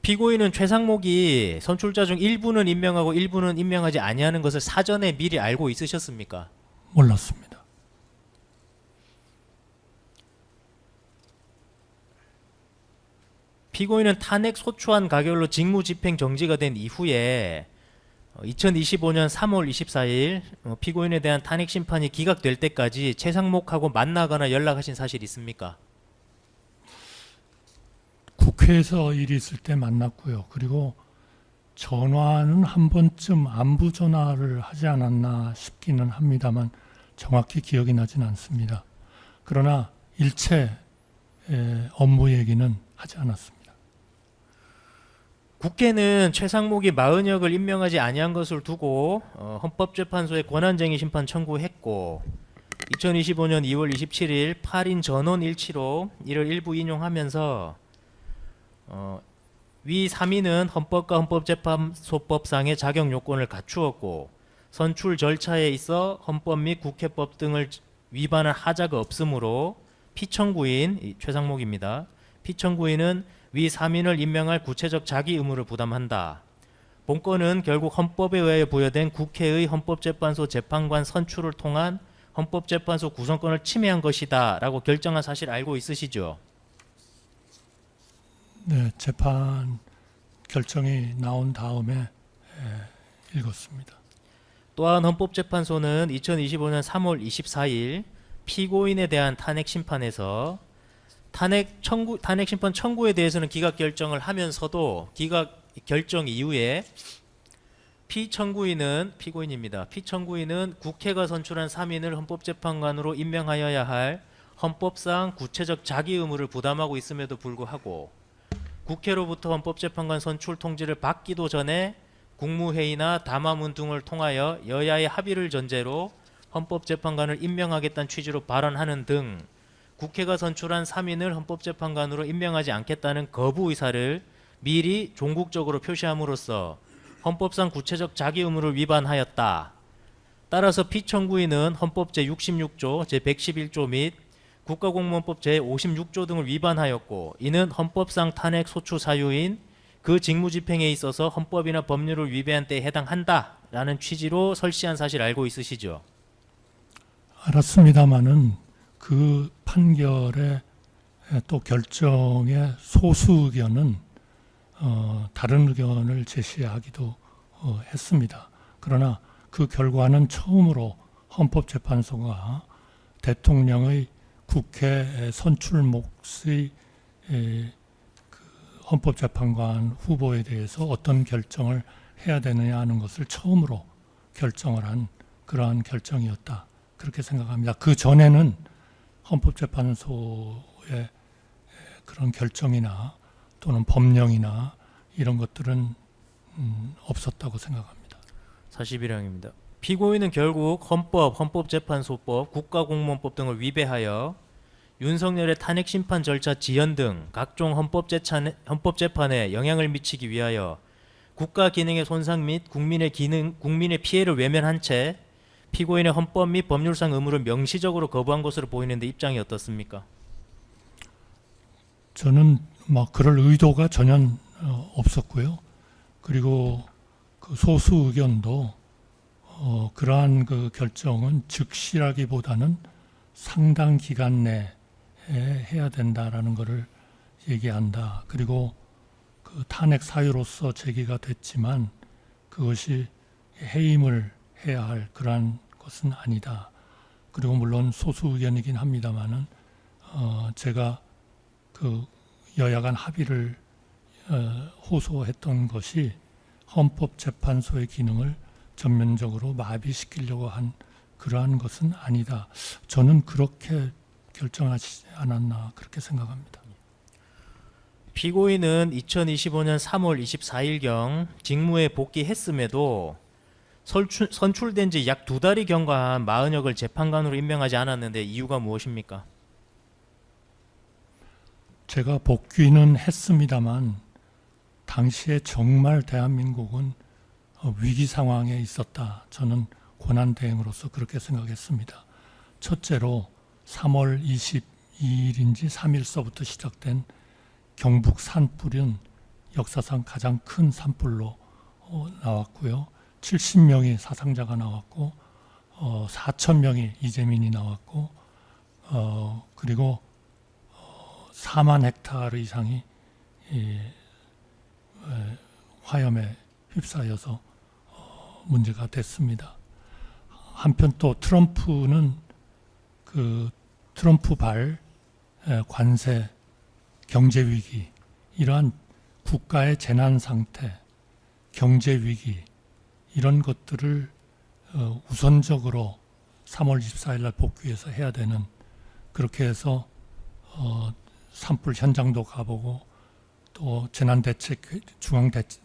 피고인은 최상목이 선출자 중 일부는 임명하고 일부는 임명하지 아니하는 것을 사전에 미리 알고 있으셨습니까? 몰랐습니다. 피고인은 탄핵 소추안 가결로 직무집행 정지가 된 이후에 2025년 3월 24일 피고인에 대한 탄핵 심판이 기각될 때까지 최상목하고 만나거나 연락하신 사실 있습니까? 국회에서 일이 있을 때 만났고요. 그리고 전화는 한 번쯤 안부 전화를 하지 않았나 싶기는 합니다만 정확히 기억이 나진 않습니다. 그러나 일체 업무 얘기는 하지 않았습니다. 국회는 최상목이 마은혁을 임명하지 아니한 것을 두고 헌법재판소에 권한쟁의 심판 청구했고 2025년 2월 27일 8인 전원 일치로 이를 일부 인용하면서 위 3인은 헌법과 헌법재판소법상의 자격 요건을 갖추었고 선출 절차에 있어 헌법 및 국회법 등을 위반한 하자가 없으므로 피청구인 최상목입니다. 피청구인은 위 3인을 임명할 구체적 자기 의무를 부담한다. 본건은 결국 헌법에 의하여 부여된 국회의 헌법재판소 재판관 선출을 통한 헌법재판소 구성권을 침해한 것이다 라고 결정한 사실 알고 있으시죠? 네, 재판 결정이 나온 다음에 읽었습니다. 또한 헌법재판소는 2025년 3월 24일 피고인에 대한 탄핵 심판에서 탄핵 심판 청구에 대해서는 기각 결정을 하면서도 기각 결정 이후에 피고인입니다. 피청구인은 국회가 선출한 3인을 헌법재판관으로 임명하여야 할 헌법상 구체적 자기 의무를 부담하고 있음에도 불구하고 국회로부터 헌법재판관 선출 통지를 받기도 전에 국무회의나 담화문 등을 통하여 여야의 합의를 전제로 헌법재판관을 임명하겠다는 취지로 발언하는 등 국회가 선출한 3인을 헌법재판관으로 임명하지 않겠다는 거부 의사를 미리 종국적으로 표시함으로써 헌법상 구체적 자기 의무를 위반하였다. 따라서 피청구인은 헌법 제66조, 제111조 및 국가공무원법 제56조 등을 위반하였고 이는 헌법상 탄핵 소추 사유인 그 직무집행에 있어서 헌법이나 법률을 위배한 때에 해당한다라는 취지로 설시한 사실 알고 있으시죠? 알았습니다마는 그 판결의 또 결정의 소수 의견은 다른 의견을 제시하기도 했습니다. 그러나 그 결과는 처음으로 헌법재판소가 대통령의 국회 선출 몫의 그 헌법재판관 후보에 대해서 어떤 결정을 해야 되느냐 하는 것을 처음으로 결정을 한 그러한 결정이었다. 그렇게 생각합니다. 그 전에는 헌법재판소의 그런 결정이나 또는 법령이나 이런 것들은 없었다고 생각합니다. 41항입니다. 피고인은 결국 헌법, 헌법재판소법, 국가공무원법 등을 위배하여 윤석열의 탄핵심판 절차 지연 등 각종 헌법재판에 영향을 미치기 위하여 국가 기능의 손상 및 국민의 피해를 외면한 채 피고인의 헌법 및 법률상 의무를 명시적으로 거부한 것으로 보이는데 입장이 어떻습니까? 저는 그럴 의도가 전혀 없었고요. 그리고 그 소수 의견도 그러한 그 결정은 즉시라기보다는 상당 기간 내에 해야 된다라는 것을 얘기한다. 그리고 그 탄핵 사유로서 제기가 됐지만 그것이 해임을 해야 할 그러한 것은 아니다. 그리고 물론 소수 의견이긴 합니다만은 제가 그 여야 간 합의를 호소했던 것이 헌법재판소의 기능을 전면적으로 마비시키려고 한 그러한 것은 아니다. 저는 그렇게 결정하지 않았나 그렇게 생각합니다. 피고인은 2025년 3월 24일경 직무에 복귀했음에도 선출된 지 약 2달이 경과한 마은혁을 재판관으로 임명하지 않았는데 이유가 무엇입니까? 제가 복귀는 했습니다만 당시에 정말 대한민국은 위기 상황에 있었다. 저는 권한대행으로서 그렇게 생각했습니다. 첫째로 3월 22일인지 3일서부터 시작된 경북 산불은 역사상 가장 큰 산불로 나왔고요. 70명이 사상자가 나왔고 4,000명이 이재민이 나왔고 그리고 4만 헥타르 이상이 화염에 휩싸여서 문제가 됐습니다. 한편 또 트럼프는 그 트럼프발 관세, 경제 위기, 이러한 국가의 재난 상태, 경제 위기 이런 것들을 우선적으로 3월 24일 날 복귀해서 해야 되는, 그렇게 해서 산불 현장도 가보고 또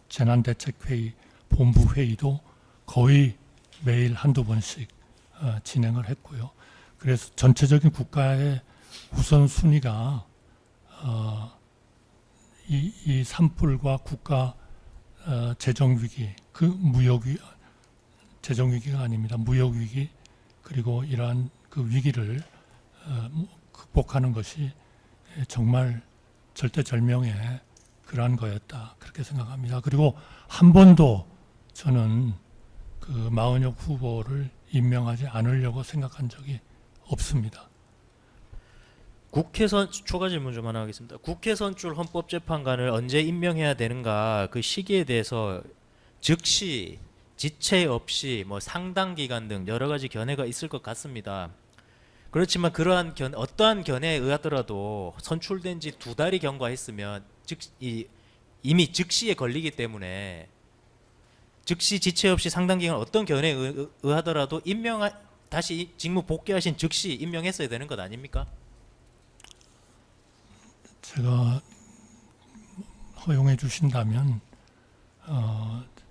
재난대책회의 본부회의도 거의 매일 한두 번씩 진행을 했고요. 그래서 전체적인 국가의 우선순위가 이 산불과 국가 재정위기, 그 재정위기가 아닙니다. 무역위기, 그리고 이러한 그 위기를 극복하는 것이 정말 절대절명의 그러한 거였다. 그렇게 생각합니다. 그리고 한 번도 저는 그 마은혁 후보를 임명하지 않으려고 생각한 적이 없습니다. 추가 질문 좀 하나 하겠습니다. 국회 선출 헌법재판관을 언제 임명해야 되는가, 그 시기에 대해서 즉시 지체 없이 상당 기간 등 여러 가지 견해가 있을 것 같습니다. 그렇지만 그러한 어떠한 견해에 의하더라도 선출된 지 2달이 경과했으면 이미 즉시에 걸리기 때문에 즉시 지체 없이 상당 기간 어떤 견해에 의하더라도 다시 직무 복귀하신 즉시 임명했어야 되는 것 아닙니까? 제가 허용해 주신다면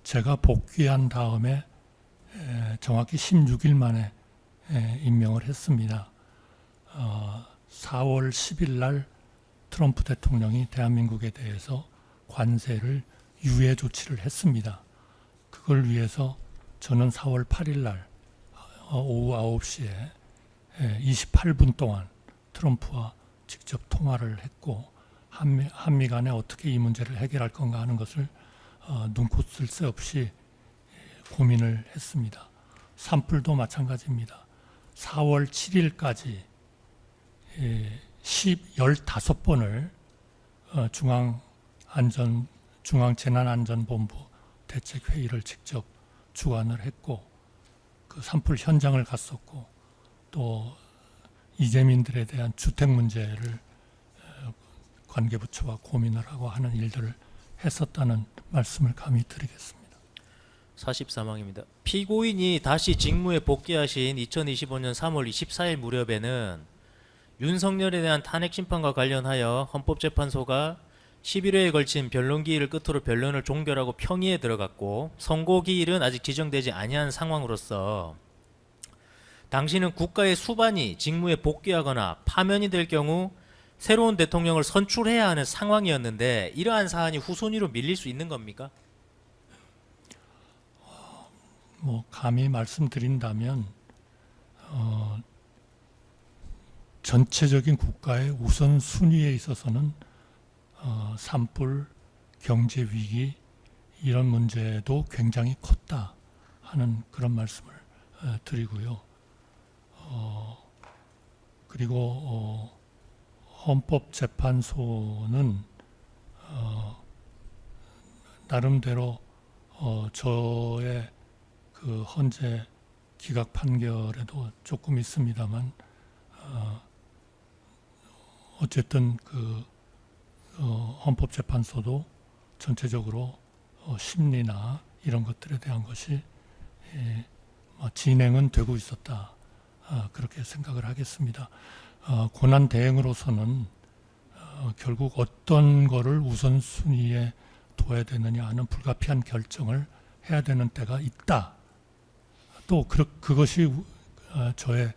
제가 복귀한 다음에 정확히 16일 만에 임명을 했습니다. 4월 10일 날 트럼프 대통령이 대한민국에 대해서 관세를 유예 조치를 했습니다. 그걸 위해서 저는 4월 8일 날 오후 9시에 28분 동안 트럼프와 직접 통화를 했고 한미 간에 어떻게 이 문제를 해결할 건가 하는 것을 눈코 쓸 새 없이 고민을 했습니다. 산불도 마찬가지입니다. 4월 7일까지 15번을 중앙재난안전본부 대책회의를 직접 주관을 했고 그 산불 현장을 갔었고 또 이재민들에 대한 주택 문제를 관계부처와 고민을 하고 하는 일들을 했었다는 말씀을 감히 드리겠습니다. 44망입니다. 피고인이 다시 직무에 복귀하신 2025년 3월 24일 무렵에는 윤석열에 대한 탄핵 심판과 관련하여 헌법재판소가 11회에 걸친 변론기일을 끝으로 변론을 종결하고 평의에 들어갔고 선고기일은 아직 지정되지 아니한 상황으로서 당시는 국가의 수반이 직무에 복귀하거나 파면이 될 경우 새로운 대통령을 선출해야 하는 상황이었는데 이러한 사안이 후순위로 밀릴 수 있는 겁니까? 감히 말씀드린다면 전체적인 국가의 우선순위에 있어서는 산불, 경제 위기 이런 문제도 굉장히 컸다 하는 그런 말씀을 드리고요. 그리고 헌법재판소는 나름대로 저의 그 헌재 기각 판결에도 조금 있습니다만 어쨌든 그 헌법재판소도 전체적으로 심리나 이런 것들에 대한 것이 진행은 되고 있었다. 그렇게 생각을 하겠습니다. 고난 대행으로서는 결국 어떤 거를 우선순위에 둬야 되느냐 하는 불가피한 결정을 해야 되는 때가 있다. 또 그것이 저의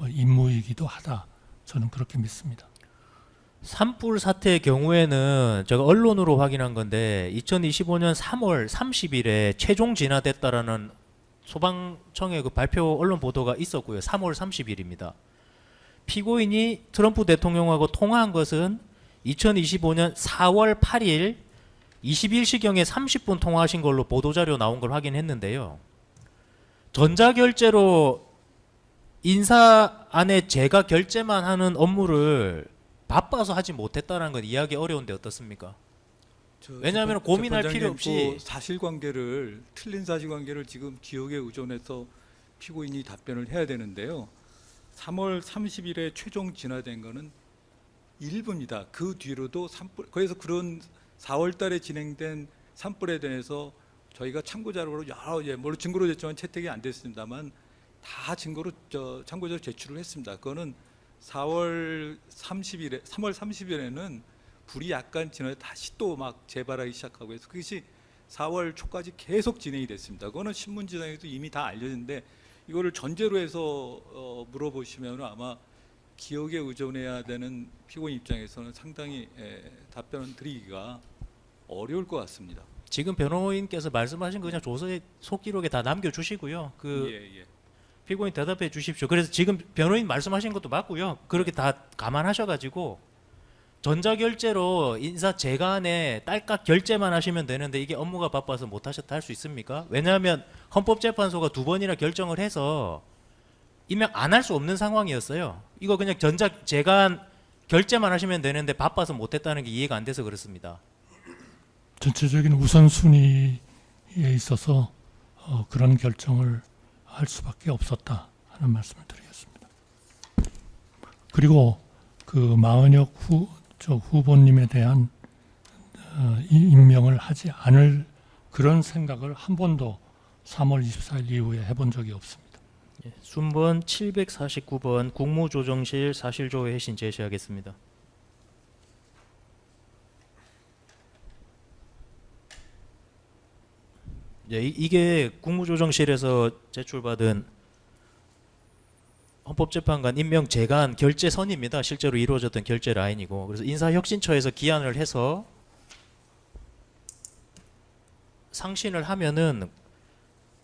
임무이기도 하다. 저는 그렇게 믿습니다. 산불 사태의 경우에는 제가 언론으로 확인한 건데 2025년 3월 30일에 최종 진화됐다라는 소방청의 그 발표 언론 보도가 있었고요. 3월 30일입니다. 피고인이 트럼프 대통령하고 통화한 것은 2025년 4월 8일 21시경에 30분 통화하신 걸로 보도자료 나온 걸 확인했는데요. 전자결제로 인사 안에 제가 결제만 하는 업무를 바빠서 하지 못했다는 건 이해하기 어려운데 어떻습니까? 왜냐하면 고민할 필요 없이 틀린 사실관계를 지금 기억에 의존해서 피고인이 답변을 해야 되는데요. 3월 30일에 최종 진화된 거는 일부입니다. 그 뒤로도 산불, 그래서 그런 4월 달에 진행된 산불에 대해서 저희가 참고 자료로 여러 물론 증거로 제출한 채택이 안 됐습니다만 다 증거로 참고자료 제출을 했습니다. 그거는 3월 30일에는 불이 약간 지나서 다시 또 막 재발하기 시작하고 해서 그것이 4월 초까지 계속 진행이 됐습니다. 그거는 신문지상에도 이미 다 알려졌는데 이거를 전제로 해서 물어보시면 아마 기억에 의존해야 되는 피고인 입장에서는 상당히 답변을 드리기가 어려울 것 같습니다. 지금 변호인께서 말씀하신 거 그냥 조서에 속기록에 다 남겨주시고요. 피고인 대답해 주십시오. 그래서 지금 변호인 말씀하신 것도 맞고요. 그렇게 다 감안하셔가지고 전자결제로 인사 재간에 딸깍 결제만 하시면 되는데 이게 업무가 바빠서 못하셨다 할 수 있습니까? 왜냐하면 헌법재판소가 2번이나 결정을 해서 임명 안 할 수 없는 상황이었어요. 이거 그냥 재간 결제만 하시면 되는데 바빠서 못했다는 게 이해가 안 돼서 그렇습니다. 전체적인 우선순위에 있어서 그런 결정을 할 수밖에 없었다 하는 말씀을 드리겠습니다. 그리고 그 마은혁 후보님에 대한 임명을 하지 않을 그런 생각을 한 번도 3월 24일 이후에 해본 적이 없습니다. 예, 순번 749번 국무조정실 사실조회 해신 제시하겠습니다. 예, 이게 국무조정실에서 제출받은 헌법재판관 임명 재간 결재선입니다. 실제로 이루어졌던 결재 라인이고, 그래서 인사혁신처에서 기한을 해서 상신을 하면은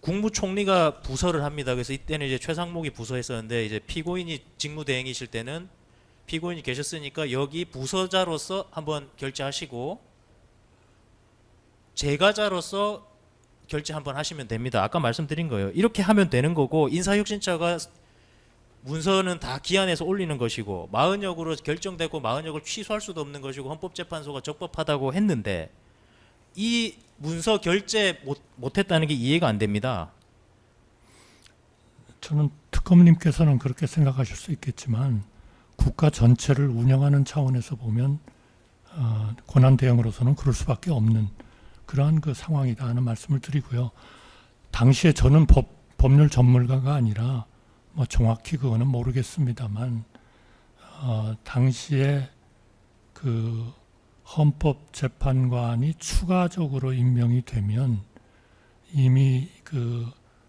국무총리가 부서를 합니다. 그래서 이때는 이제 최상목이 부서했었는데, 이제 피고인이 직무대행이실 때는 피고인이 계셨으니까 여기 부서자로서 한번 결재하시고 재가자로서 결재 한번 하시면 됩니다. 아까 말씀드린 거예요. 이렇게 하면 되는 거고, 인사혁신처가 문서는 다 기한해서 올리는 것이고, 마흔역으로 결정되고 마흔역을 취소할 수도 없는 것이고, 헌법재판소가 적법하다고 했는데 이 문서 결재 못했다는 게 이해가 안 됩니다. 저는 특검님께서는 그렇게 생각하실 수 있겠지만 국가 전체를 운영하는 차원에서 보면 권한 대행으로서는 그럴 수밖에 없는 그러한 그 상황이다 하는 말씀을 드리고요. 당시에 저는 법률 전문가가 아니라 뭐 정확히 그거는 모르겠습니다만 당시에 그 헌법재판관이 추가적으로 임명이 되면 이미 그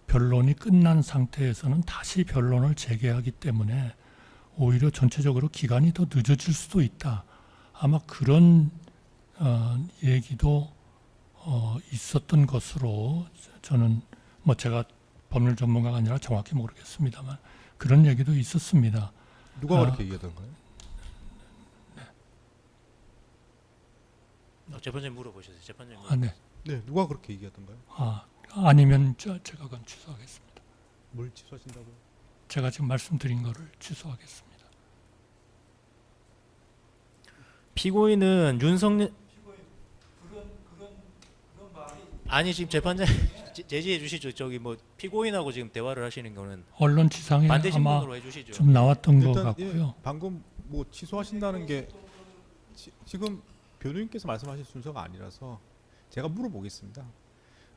변론이 끝난 상태에서는 다시 변론을 재개하기 때문에 오히려 전체적으로 기간이 더 늦어질 수도 있다. 아마 그런 얘기도 있었던 것으로 저는 뭐 제가 법률 전문가가 아니라 정확히 모르겠습니다만 그런 얘기도 있었습니다. 누가 그렇게 얘기하던가요? 재판장님 물어보셨어요. 재판장님. 네. 네, 누가 그렇게 얘기하던가요? 아니면 제가 그건 취소하겠습니다. 뭘 취소하신다고요? 제가 지금 말씀드린 거를 취소하겠습니다. 피고인은 윤석열 아니 지금 재판장 제지해 주시죠. 저기 뭐 피고인하고 지금 대화를 하시는 거는 언론 지상에 반대 아마 신문으로 해주시죠. 좀 나왔던 것 일단 같고요. 방금 뭐 취소하신다는 게 지금 변호인께서 말씀하신 순서가 아니라서 제가 물어보겠습니다.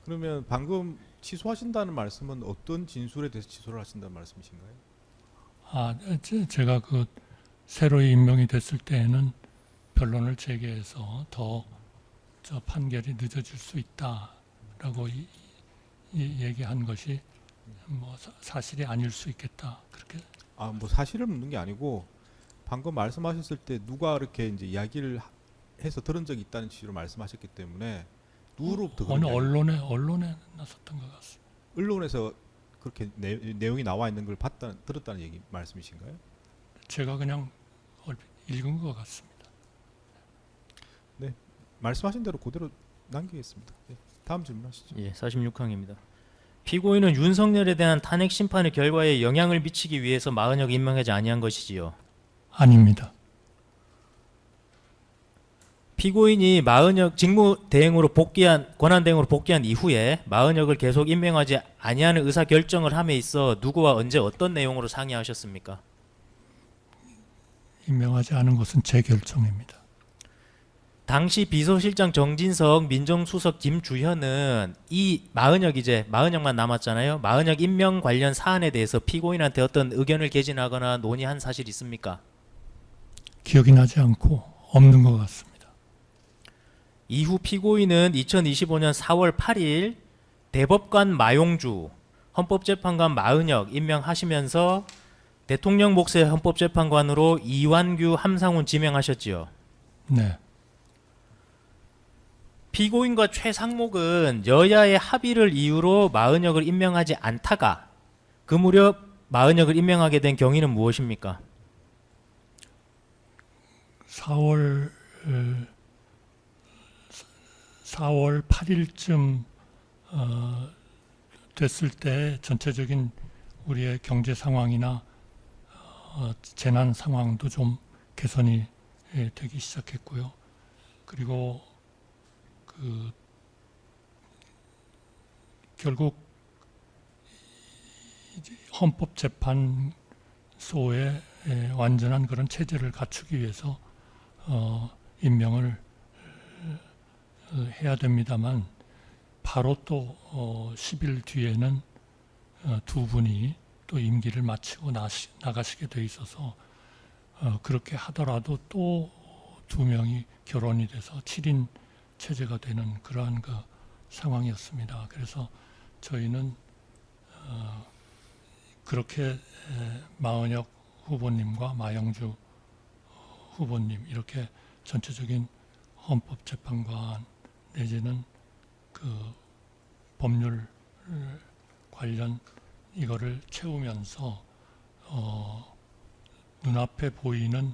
그러면 방금 취소하신다는 말씀은 어떤 진술에 대해서 취소를 하신다는 말씀이신가요? 제가 그 새로 임명이 됐을 때에는 변론을 재개해서 더 저 판결이 늦어질 수 있다라고 얘기한 것이 뭐 사실이 아닐 수 있겠다 그렇게. 뭐 사실을 묻는 게 아니고 방금 말씀하셨을 때 누가 이렇게 이제 이야기를 해서 들은 적이 있다는 취지로 말씀하셨기 때문에 누구로부터 어느 그런 이야기- 언론에 나섰던 것 같습니다. 언론에서 그렇게 내용이 나와 있는 걸 들었다는 얘기 말씀이신가요? 제가 그냥 얼핏 읽은 것 같습니다. 말씀하신 대로 그대로 남기겠습니다. 네, 다음 질문하시죠. 예, 46항입니다. 피고인은 윤석열에 대한 탄핵 심판의 결과에 영향을 미치기 위해서 마흔역 임명하지 아니한 것이지요. 아닙니다. 피고인이 마흔역 직무 대행으로 복귀한 권한 대행으로 복귀한 이후에 마흔역을 계속 임명하지 아니하는 의사 결정을 함에 있어 누구와 언제 어떤 내용으로 상의하셨습니까? 임명하지 않은 것은 제 결정입니다. 당시 비서실장 정진석, 민정수석 김주현은 이 마흔역만 남았잖아요. 마흔역 임명 관련 사안에 대해서 피고인한테 어떤 의견을 개진하거나 논의한 사실 있습니까? 기억이 나지 않고 없는 것 같습니다. 이후 피고인은 2025년 4월 8일 대법관 마용주, 헌법재판관 마흔역 임명하시면서 대통령 몫의 헌법재판관으로 이완규, 함상훈 지명하셨지요. 네. 피고인과 최상목은 여야의 합의를 이유로 마흔역을 임명하지 않다가 그 무렵 마흔역을 임명하게 된 경위는 무엇입니까? 4월 8일쯤 됐을 때 전체적인 우리의 경제 상황이나 재난 상황도 좀 개선이 되기 시작했고요. 그리고 결국 헌법재판소의 완전한 그런 체제를 갖추기 위해서 임명을 해야 됩니다만 바로 또 10일 뒤에는 두 분이 또 임기를 마치고 나가시게 돼 있어서 그렇게 하더라도 또 두 명이 결혼이 돼서 7인 체제가 되는 그러한 그 상황이었습니다. 그래서 저희는 그렇게 마은혁 후보님과 마영주 후보님 이렇게 전체적인 헌법재판관 내지는 그 법률 관련 이거를 채우면서 눈앞에 보이는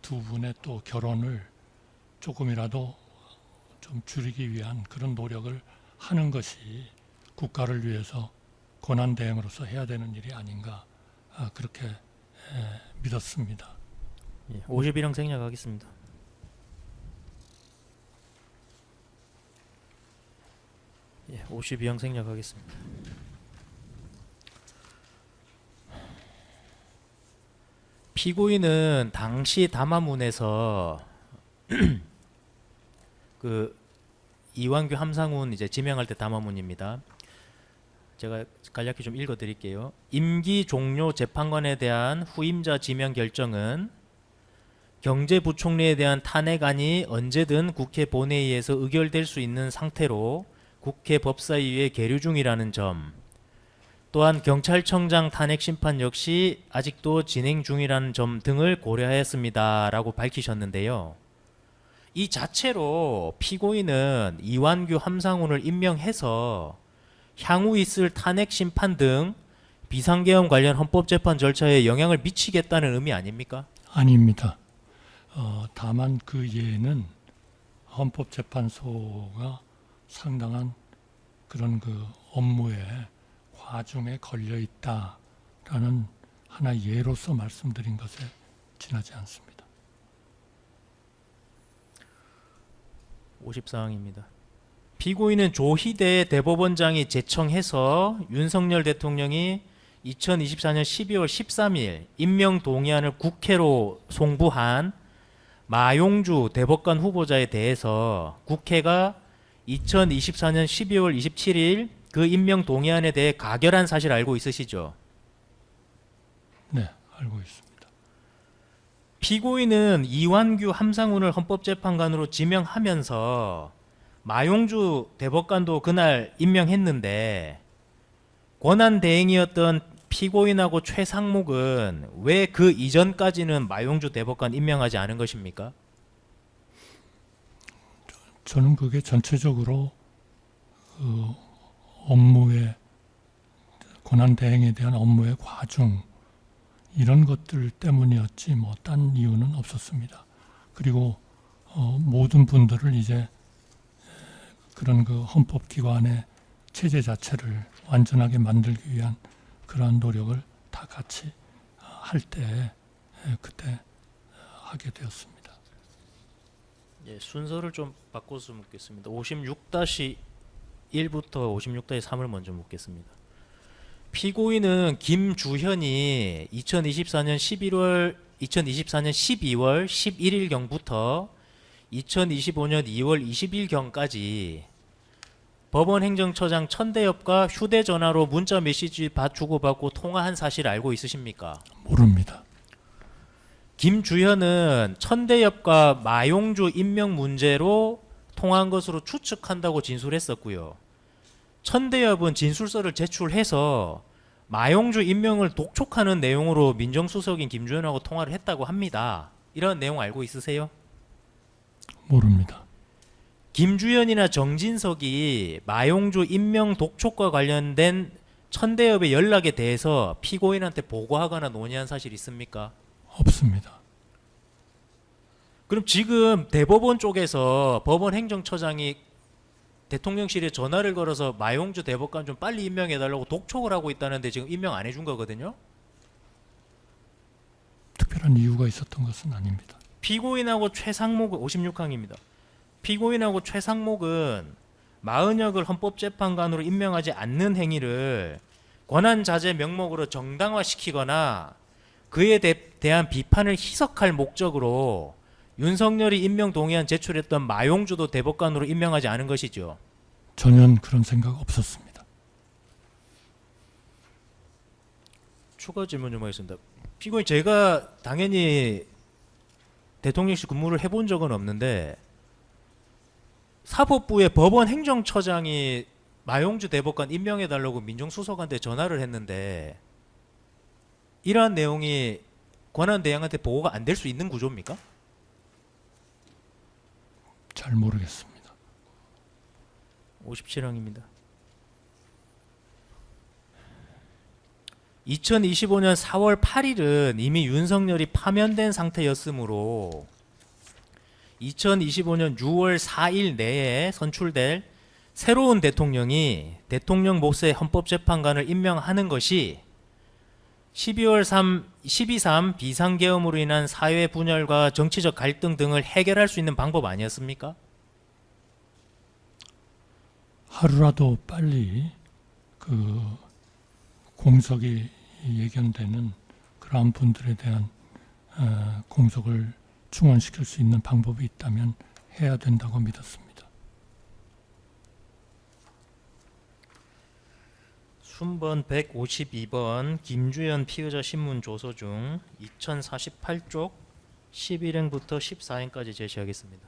두 분의 또 결혼을 조금이라도 좀 줄이기 위한 그런 노력을 하는 것이 국가를 위해서 권한대행으로서 해야 되는 일이 아닌가 그렇게 믿었습니다. 예, 51형 생략하겠습니다. 예, 52형 생략하겠습니다. 피고인은 당시 담화문에서 그 이완규 함상훈 이제 지명할 때 담화문입니다. 제가 간략히 좀 읽어드릴게요. 임기 종료 재판관에 대한 후임자 지명 결정은 경제부총리에 대한 탄핵안이 언제든 국회 본회의에서 의결될 수 있는 상태로 국회 법사위에 계류 중이라는 점, 또한 경찰청장 탄핵 심판 역시 아직도 진행 중이라는 점 등을 고려하였습니다. 라고 밝히셨는데요. 이 자체로 피고인은 이완규 함상훈을 임명해서 향후 있을 탄핵 심판 등 비상계엄 관련 헌법재판 절차에 영향을 미치겠다는 의미 아닙니까? 아닙니다. 다만 그 예는 헌법재판소가 상당한 그런 그 업무에 과중에 걸려 있다라는 하나의 예로서 말씀드린 것에 지나지 않습니다. 54항입니다. 피고인은 조희대 대법원장이 제청해서 윤석열 대통령이 2024년 12월 13일 임명 동의안을 국회로 송부한 마용주 대법관 후보자에 대해서 국회가 2024년 12월 27일 그 임명 동의안에 대해 가결한 사실 알고 있으시죠? 네, 알고 있습니다. 피고인은 이완규 함상훈을 헌법재판관으로 지명하면서 마용주 대법관도 그날 임명했는데 권한대행이었던 피고인하고 최상목은 왜 그 이전까지는 마용주 대법관 임명하지 않은 것입니까? 저는 그게 전체적으로 그 업무의 권한대행에 대한 업무의 과중 이런 것들 때문이었지 뭐 딴 이유는 없었습니다. 그리고 모든 분들을 이제 그런 그 헌법기관의 체제 자체를 완전하게 만들기 위한 그러한 노력을 다 같이 할 때 그때 하게 되었습니다. 예, 순서를 좀 바꿔서 묻겠습니다. 56-1부터 56-3을 먼저 묻겠습니다. 피고인은 김주현이 2024년 12월 11일경부터 2025년 2월 20일경까지 법원 행정처장 천대엽과 휴대전화로 문자 메시지 주고받고 통화한 사실 알고 있으십니까? 모릅니다. 김주현은 천대엽과 마용주 임명 문제로 통화한 것으로 추측한다고 진술했었고요. 천대엽은 진술서를 제출해서 마용주 임명을 독촉하는 내용으로 민정수석인 김주현하고 통화를 했다고 합니다. 이런 내용 알고 있으세요? 모릅니다. 김주현이나 정진석이 마용주 임명 독촉과 관련된 천대엽의 연락에 대해서 피고인한테 보고하거나 논의한 사실 있습니까? 없습니다. 그럼 지금 대법원 쪽에서 법원 행정처장이 대통령실에 전화를 걸어서 마용주 대법관 좀 빨리 임명해달라고 독촉을 하고 있다는데 지금 임명 안 해준 거거든요. 특별한 이유가 있었던 것은 아닙니다. 피고인하고 최상목은 56항입니다. 피고인하고 최상목은 마은혁을 헌법재판관으로 임명하지 않는 행위를 권한자제 명목으로 정당화시키거나 그에 대한 비판을 희석할 목적으로 윤석열이 임명 동의안 제출했던 마용주도 대법관으로 임명하지 않은 것이죠. 전혀 그런 생각 없었습니다. 추가 질문 좀 하겠습니다. 피고인 제가 당연히 대통령실 근무를 해본 적은 없는데 사법부의 법원 행정처장이 마용주 대법관 임명해달라고 민정수석한테 전화를 했는데 이러한 내용이 권한대행한테 보고가 안 될 수 있는 구조입니까? 잘 모르겠습니다. 57항입니다. 2025년 4월 8일은 이미 윤석열이 파면된 상태였으므로 2025년 6월 4일 내에 선출될 새로운 대통령이 대통령 몫의 헌법재판관을 임명하는 것이 12.3 비상계엄으로 인한 사회 분열과 정치적 갈등 등을 해결할 수 있는 방법 아니었습니까? 하루라도 빨리 그 공석이 예견되는 그러한 분들에 대한 공석을 충원시킬 수 있는 방법이 있다면 해야 된다고 믿었습니다. 순번 152번 김주현 피의자 신문 조서 중 2048쪽 11행부터 14행까지 제시하겠습니다.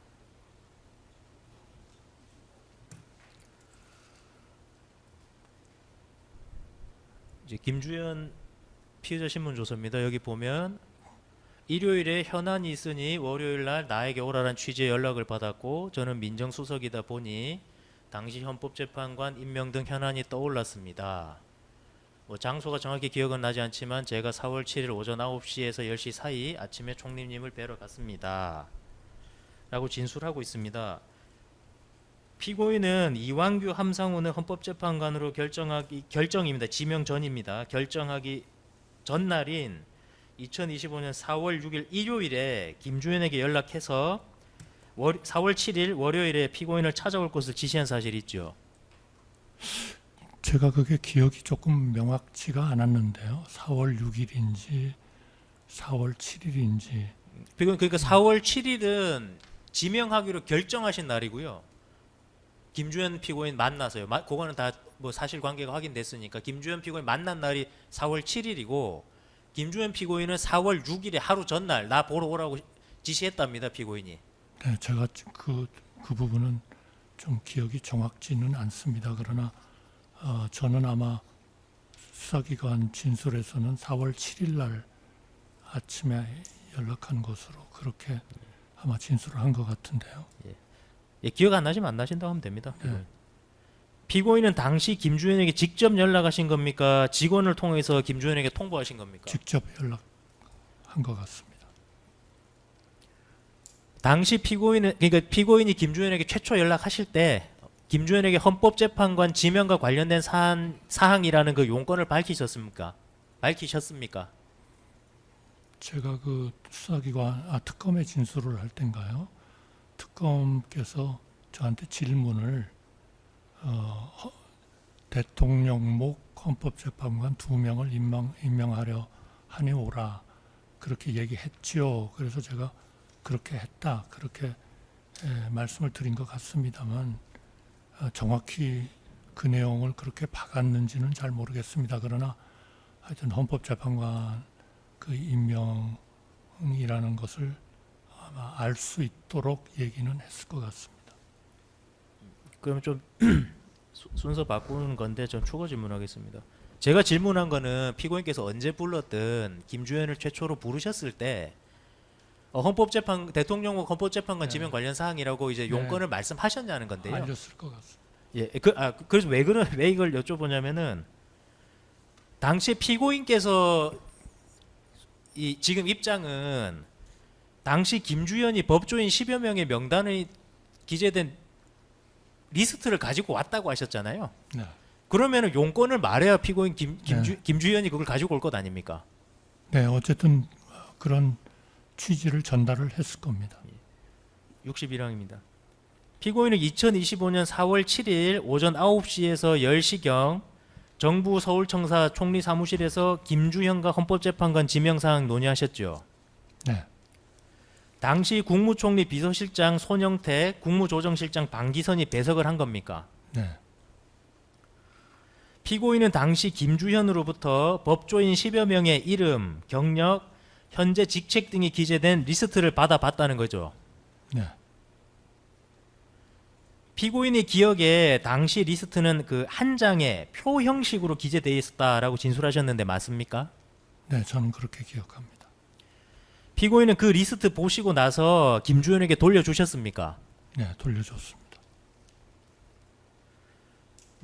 이제 김주현 피의자 신문 조서입니다. 여기 보면 일요일에 현안이 있으니 월요일 날 나에게 오라란 취지의 연락을 받았고 저는 민정수석이다 보니 당시 헌법재판관 임명 등 현안이 떠올랐습니다. 장소가 정확히 기억은 나지 않지만 제가 4월 7일 오전 9시에서 10시 사이 아침에 총리님을 뵈러 갔습니다. 라고 진술하고 있습니다. 피고인은 이완규 함상훈을 헌법재판관으로 결정입니다. 지명 전입니다. 결정하기 전날인 2025년 4월 6일 일요일에 김주현에게 연락해서 4월 7일 월요일에 피고인을 찾아올 것을 지시한 사실이 있죠. 제가 그게 기억이 조금 명확치가 않았는데요. 4월 6일인지 4월 7일인지. 그러니까 4월 7일은 지명하기로 결정하신 날이고요. 김주현 피고인 만나서요. 그거는 다 뭐 사실관계가 확인됐으니까 김주현 피고인 만난 날이 4월 7일이고 김주현 피고인은 4월 6일에 하루 전날 나 보러 오라고 지시했답니다. 피고인이. 네, 제가 그 부분은 좀 기억이 정확지는 않습니다. 그러나 저는 아마 수사기관 진술에서는 4월 7일 날 아침에 연락한 것으로 그렇게 아마 진술을 한 것 같은데요. 예, 기억 안 나시면 안 나신다고 하면 됩니다. 네. 피고인은 당시 김주현에게 직접 연락하신 겁니까? 직원을 통해서 김주현에게 통보하신 겁니까? 직접 연락한 것 같습니다. 당시 피고인이 김주현에게 최초 연락하실 때 김주현에게 헌법재판관 지명과 관련된 사항이라는 그 용건을 밝히셨습니까? 제가 그 수사기관 특검의 진술을 할 때인가요? 특검께서 저한테 질문을 대통령목 헌법재판관 2명을 임명하려 하니 오라 그렇게 얘기했지요. 그래서 제가 그렇게 했다 그렇게 말씀을 드린 것 같습니다만 정확히 그 내용을 그렇게 박았는지는 잘 모르겠습니다. 그러나 하여튼 헌법재판관 그 임명이라는 것을 아마 알 수 있도록 얘기는 했을 것 같습니다. 그럼 좀 순서 바꾸는 건데 좀 추가 질문하겠습니다. 제가 질문한 거는 피고인께서 언제 불렀든 김주현을 최초로 부르셨을 때 대통령국 헌법재판관 네. 지명 관련 사항이라고 이제 용건을 말씀하셨냐는 건데요. 알렸을 것 같습니다. 예, 그래서 왜 이걸 여쭤보냐면은 당시 피고인께서 지금 입장은 당시 김주현이 법조인 10여 명의 명단에 기재된 리스트를 가지고 왔다고 하셨잖아요. 네. 그러면은 용건을 말해야 피고인 네. 김주현이 그걸 가지고 올 것 아닙니까? 네, 어쨌든 그런 취지를 전달을 했을 겁니다. 61항입니다. 피고인은 2025년 4월 7일 오전 9시에서 10시경 정부 서울청사 총리 사무실에서 김주현과 헌법재판관 지명사항 논의하셨죠. 네, 당시 국무총리 비서실장 손영태, 국무조정실장 방기선이 배석을 한 겁니까? 네. 피고인은 당시 김주현으로부터 법조인 10여 명의 이름, 경력, 현재 직책 등이 기재된 리스트를 받아봤다는 거죠. 네. 피고인의 기억에 당시 리스트는 그 한 장의 표 형식으로 기재되어 있었다라고 진술하셨는데 맞습니까? 네, 저는 그렇게 기억합니다. 피고인은 그 리스트 보시고 나서 김주현에게 돌려주셨습니까? 네, 돌려줬습니다.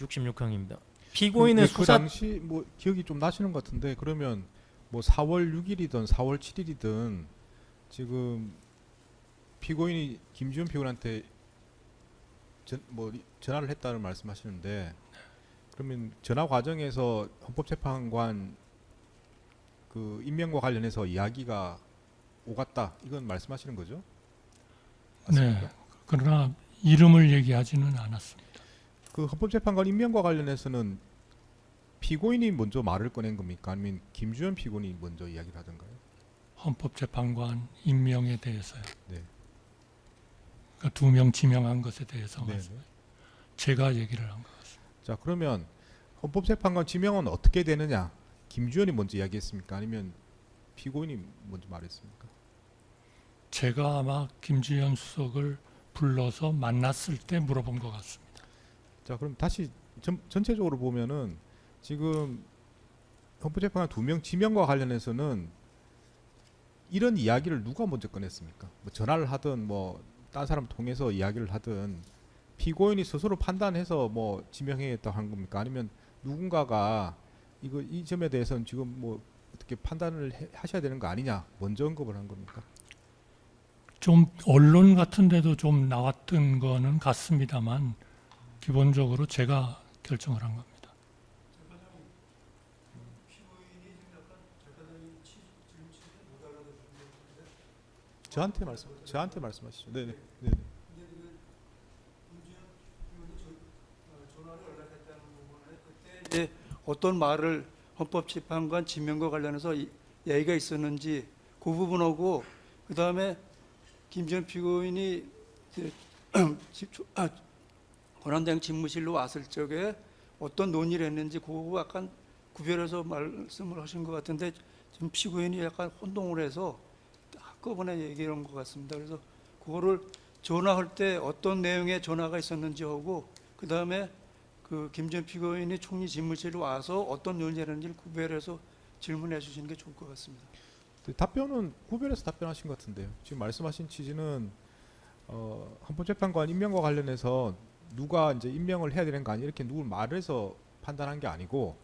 66항입니다. 피고인은 그 수사 당시 뭐 기억이 좀 나시는 것 같은데 그러면 뭐 4월 6일이든 4월 7일이든 지금 피고인이 김주현 피고인한테 전화를 했다는 말씀하시는데 그러면 전화 과정에서 헌법재판관 그 임명과 관련해서 이야기가 오갔다 이건 말씀하시는 거죠? 맞습니까? 네. 그러나 이름을 얘기하지는 않았습니다. 그 헌법재판관 임명과 관련해서는 피고인이 먼저 말을 꺼낸 겁니까? 아니면 김주현 피고인이 먼저 이야기를 하던가요? 헌법재판관 임명에 대해서요. 네. 그러니까 2명 지명한 것에 대해서 네. 제가 얘기를 한 것 같습니다. 자 그러면 헌법재판관 지명은 어떻게 되느냐? 김주현이 먼저 이야기했습니까? 아니면 피고인이 먼저 말했습니까? 제가 아마 김주현 수석을 불러서 만났을 때 물어본 것 같습니다. 자 그럼 다시 전체적으로 보면은 지금 헌법재판관 2명 지명과 관련해서는 이런 이야기를 누가 먼저 꺼냈습니까? 뭐 전화를 하든 뭐 딴 사람 통해서 이야기를 하든 피고인이 스스로 판단해서 뭐 지명해야겠다고 한 겁니까? 아니면 누군가가 이 점에 대해서는 지금 뭐 어떻게 판단을 하셔야 되는 거 아니냐 먼저 언급을 한 겁니까? 좀 언론 같은 데도 좀 나왔던 거는 같습니다만 기본적으로 제가 결정을 한 겁니다. 저한테 말씀하시죠. 네네. 네네. 이제 어떤 말을 헌법재판관 지명과 관련해서 얘기가 있었는지 그 부분하고 그 다음에 김주현 피고인이 권한대행 집무실로 왔을 적에 어떤 논의를 했는지 그거 약간 구별해서 말씀을 하신 것 같은데 지금 피고인이 약간 혼동을 해서 한꺼번에 얘기한 것 같습니다. 그래서 그거를 전화할 때 어떤 내용의 전화가 있었는지 하고 그 다음에 그 김주현 피고인이 총리 집무실로 와서 어떤 논의를 했는지를 구별해서 질문해 주시는 게 좋을 것 같습니다. 답변은 구별해서 답변하신 것 같은데요. 지금 말씀하신 취지는 헌법재판관 임명과 관련해서 누가 이제 임명을 해야 되는 거 아니 이렇게 누굴 말해서 판단한 게 아니고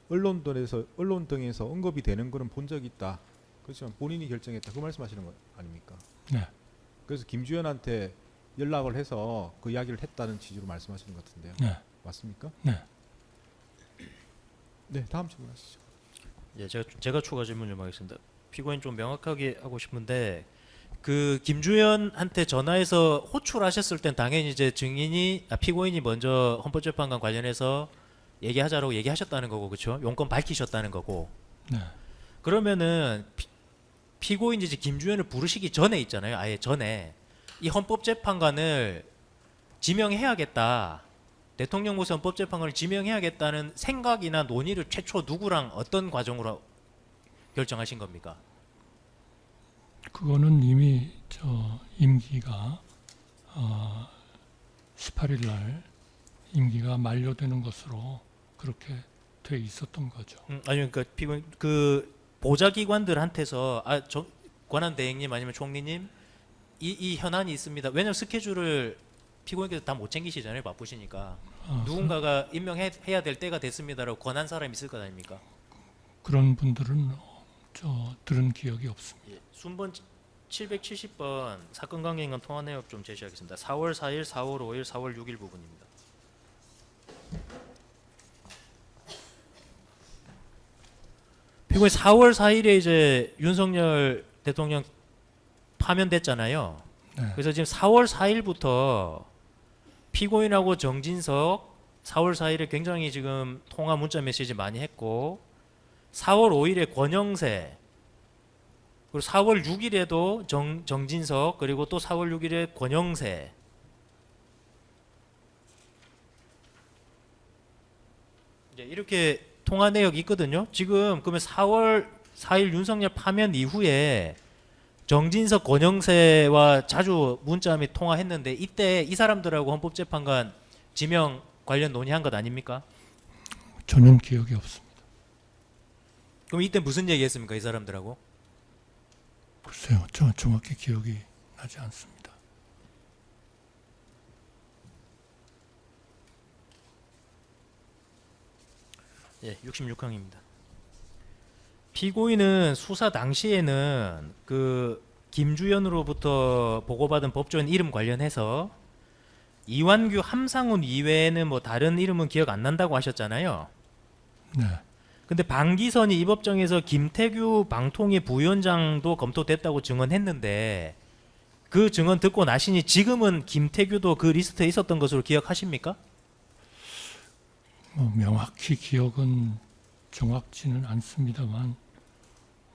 언론 등에서 언급이 되는 거는 본 적이 있다. 그렇지만 본인이 결정했다. 그 말씀하시는 거 아닙니까? 네. 그래서 김주현한테 연락을 해서 그 이야기를 했다는 취지로 말씀하시는 것 같은데요. 네. 맞습니까? 네. 네, 다음 질문하시죠. 예, 제가 추가 질문 좀 하겠습니다. 피고인 좀 명확하게 하고 싶은데 그 김주현한테 전화해서 호출하셨을 땐 당연히 이제 피고인이 먼저 헌법재판관 관련해서 얘기하자라고 얘기하셨다는 거고 그렇죠? 용건 밝히셨다는 거고. 네. 그러면은 피고인이 이제 김주현을 부르시기 전에 있잖아요. 아예 전에 이 헌법재판관을 지명해야겠다. 대통령부서 헌법재판관을 지명해야겠다는 생각이나 논의를 최초 누구랑 어떤 과정으로 결정하신 겁니까? 그거는 이미 임기가 18일 날 임기가 만료되는 것으로 그렇게 돼 있었던 거죠. 아니 그러니까 피고인 그 보좌기관들한테서 권한 대행님 아니면 총리님 이 현안이 있습니다. 왜냐하면 스케줄을 피고인께서 다 못 챙기시잖아요. 바쁘시니까. 누군가가 임명해야 될 때가 됐습니다라고 권한 사람이 있을 것 아닙니까? 그런 분들은 들은 기억이 없습니다. 예, 순번 770번 사건 관계 인간 통화 내역 좀 제시하겠습니다. 4월 4일, 4월 5일, 4월 6일 부분입니다. 피고인 4월 4일에 이제 윤석열 대통령 파면됐잖아요. 네. 그래서 지금 4월 4일부터 피고인하고 정진석 4월 4일에 굉장히 지금 통화 문자 메시지 많이 했고 4월 5일에 권영세 그리고 4월 6일에도 정진석 그리고 또 4월 6일에 권영세 이렇게 통화 내역이 있거든요. 지금 그러면 4월 4일 윤석열 파면 이후에 정진석, 권영세와 자주 문자 및 통화했는데 이때 이 사람들하고 헌법재판관 지명 관련 논의한 것 아닙니까? 전혀 기억이 없습니다. 그럼 이때 무슨 얘기했습니까, 이 사람들하고? 글쎄요, 저 정확히 기억이 나지 않습니다. 예, 66항입니다. 피고인은 수사 당시에는 그 김주현으로부터 보고받은 법조인 이름 관련해서 이완규, 함상훈 이외에는 뭐 다른 이름은 기억 안 난다고 하셨잖아요. 네, 근데 방기선이 이 법정에서 김태규 방통위 부위원장도 검토됐다고 증언했는데 그 증언 듣고 나시니 지금은 김태규도 그 리스트에 있었던 것으로 기억하십니까? 뭐 명확히 기억은 정확지는 않습니다만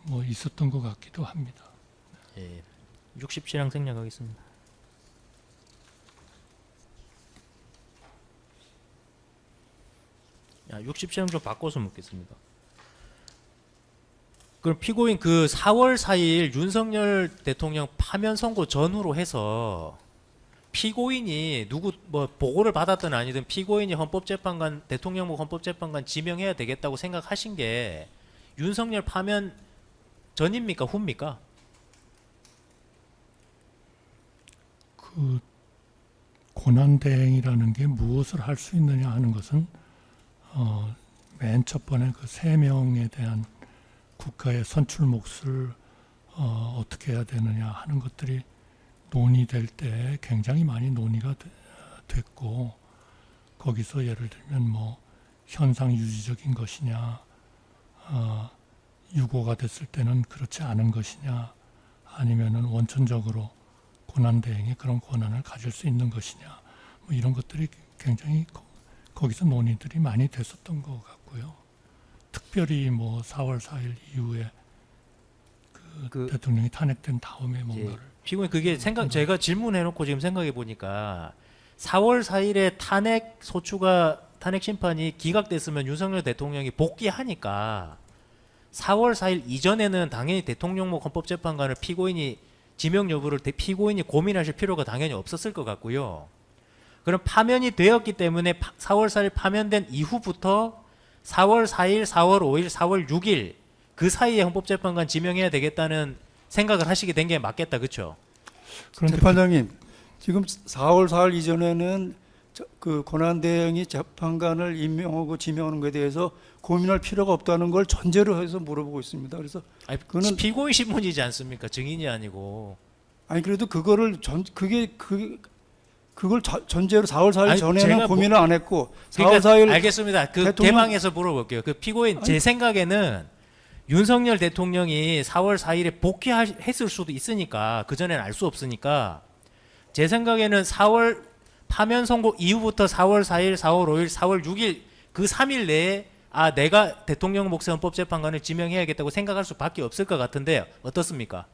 뭐 있었던 것 같기도 합니다. 예. 67항 생략하겠습니다. 야, 67항 좀 바꿔서 묻겠습니다. 그럼 피고인 그 4월 4일 윤석열 대통령 파면 선고 전후로 해서 피고인이 누구 뭐 보고를 받았든 아니든 피고인이 헌법재판관 대통령목 헌법재판관 지명해야 되겠다고 생각하신 게 윤석열 파면 전입니까 후입니까? 그 권한대행이라는 게 무엇을 할 수 있느냐 하는 것은 맨 첫 번에 그 3명에 대한 국가의 선출 몫을 어떻게 해야 되느냐 하는 것들이 논의될 때 굉장히 많이 논의가 됐고 거기서 예를 들면 뭐 현상 유지적인 것이냐 유고가 됐을 때는 그렇지 않은 것이냐 아니면은 원천적으로 권한대행이 그런 권한을 가질 수 있는 것이냐 뭐 이런 것들이 굉장히 거기서 논의들이 많이 됐었던 것 같고요. 특별히 뭐 4월 4일 이후에 그 대통령이 탄핵된 다음에 뭔가를 피고인 그게 제가 질문해놓고 지금 생각해 보니까 4월 4일에 탄핵 심판이 기각됐으면 윤석열 대통령이 복귀하니까 4월 4일 이전에는 당연히 대통령목 헌법재판관을 피고인이 지명 여부를 피고인이 고민하실 필요가 당연히 없었을 것 같고요. 그럼 파면이 되었기 때문에 4월 4일 파면된 이후부터 4월 4일, 4월 5일, 4월 6일 그 사이에 헌법재판관 지명해야 되겠다는 생각을 하시게 된 게 맞겠다, 그렇죠? 그런데 재판장님, 지금 4월 4일 이전에는 그 권한대행이 재판관을 임명하고 지명하는 것에 대해서 고민할 필요가 없다는 걸 전제로 해서 물어보고 있습니다. 그래서 아니, 그거는 피고인 신문이지 않습니까? 증인이 아니고. 아니 그래도 그거를 그걸 전제로 4월 4일 아니, 전에는 제가 고민을 안 했고 4월 그러니까 4일 알겠습니다. 그 대통령- 개방해서 물어볼게요. 그 피고인 제 생각에는 윤석열 대통령이 4월 4일에 복귀했을 수도 있으니까 그 전에는 알 수 없으니까 제 생각에는 4월 파면 선고 이후부터 4월 4일, 4월 5일, 4월 6일 그 3일 내에 내가 대통령 몫의 헌법재판관을 지명해야겠다고 생각할 수밖에 없을 것 같은데 어떻습니까?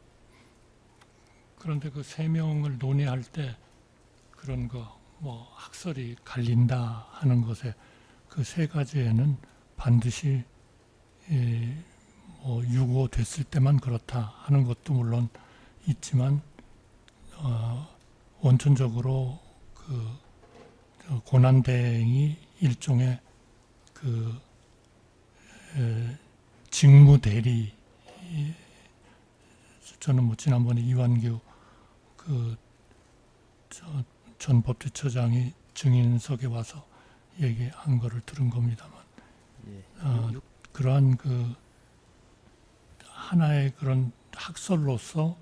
그런데 그 3명을 논의할 때 그런 거 뭐 학설이 갈린다 하는 것에 그 3가지에는 반드시 뭐 유고됐을 때만 그렇다 하는 것도 물론 있지만 원천적으로 그 권한대행이 일종의 그 직무 대리 저는 뭐 지난번에 이완규 전 법제처장이 증인석에 와서 얘기한 거를 들은 겁니다만 그러한 그 하나의 그런 학설로서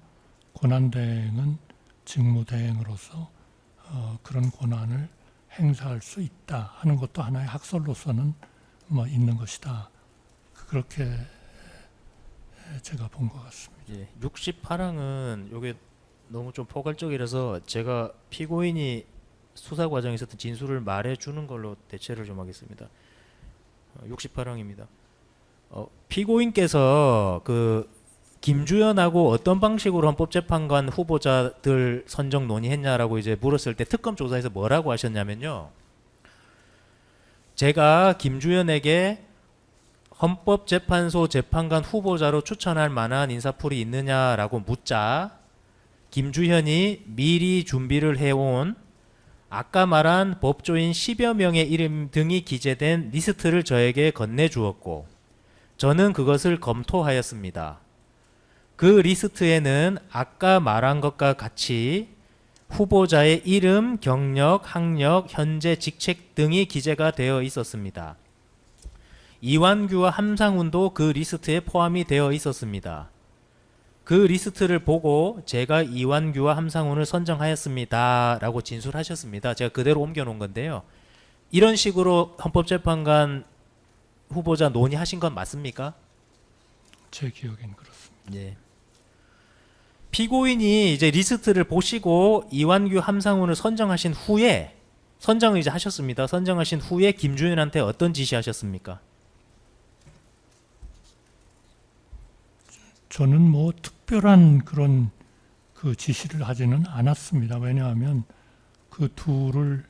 권한대행은 직무대행으로서 그런 권한을 행사할 수 있다 하는 것도 하나의 학설로서는 뭐 있는 것이다. 그렇게 제가 본 것 같습니다. 예, 68항은 요게 너무 좀 포괄적이라서 제가 피고인이 수사 과정에 있었던 진술을 말해 주는 걸로 대체를 좀 하겠습니다. 68항입니다. 피고인께서 그 김주현하고 어떤 방식으로 헌법재판관 후보자들 선정 논의했냐라고 이제 물었을 때 특검 조사에서 뭐라고 하셨냐면요. 제가 김주현에게 헌법재판소 재판관 후보자로 추천할 만한 인사풀이 있느냐라고 묻자 김주현이 미리 준비를 해온 아까 말한 법조인 10여 명의 이름 등이 기재된 리스트를 저에게 건네주었고 저는 그것을 검토하였습니다. 그 리스트에는 아까 말한 것과 같이 후보자의 이름, 경력, 학력, 현재 직책 등이 기재가 되어 있었습니다. 이완규와 함상훈도 그 리스트에 포함이 되어 있었습니다. 그 리스트를 보고 제가 이완규와 함상훈을 선정하였습니다 라고 진술하셨습니다. 제가 그대로 옮겨놓은 건데요. 이런 식으로 헌법재판관 후보자 논의하신 건 맞습니까? 제 기억엔 그렇습니다. 예. 피고인이 이제 리스트를 보시고 이완규, 함상훈을 선정하신 후에 선정을 이제 하셨습니다. 선정하신 후에 김주현한테 어떤 지시하셨습니까? 저는 뭐 특별한 그런 그 지시를 하지는 않았습니다. 왜냐하면 그 둘을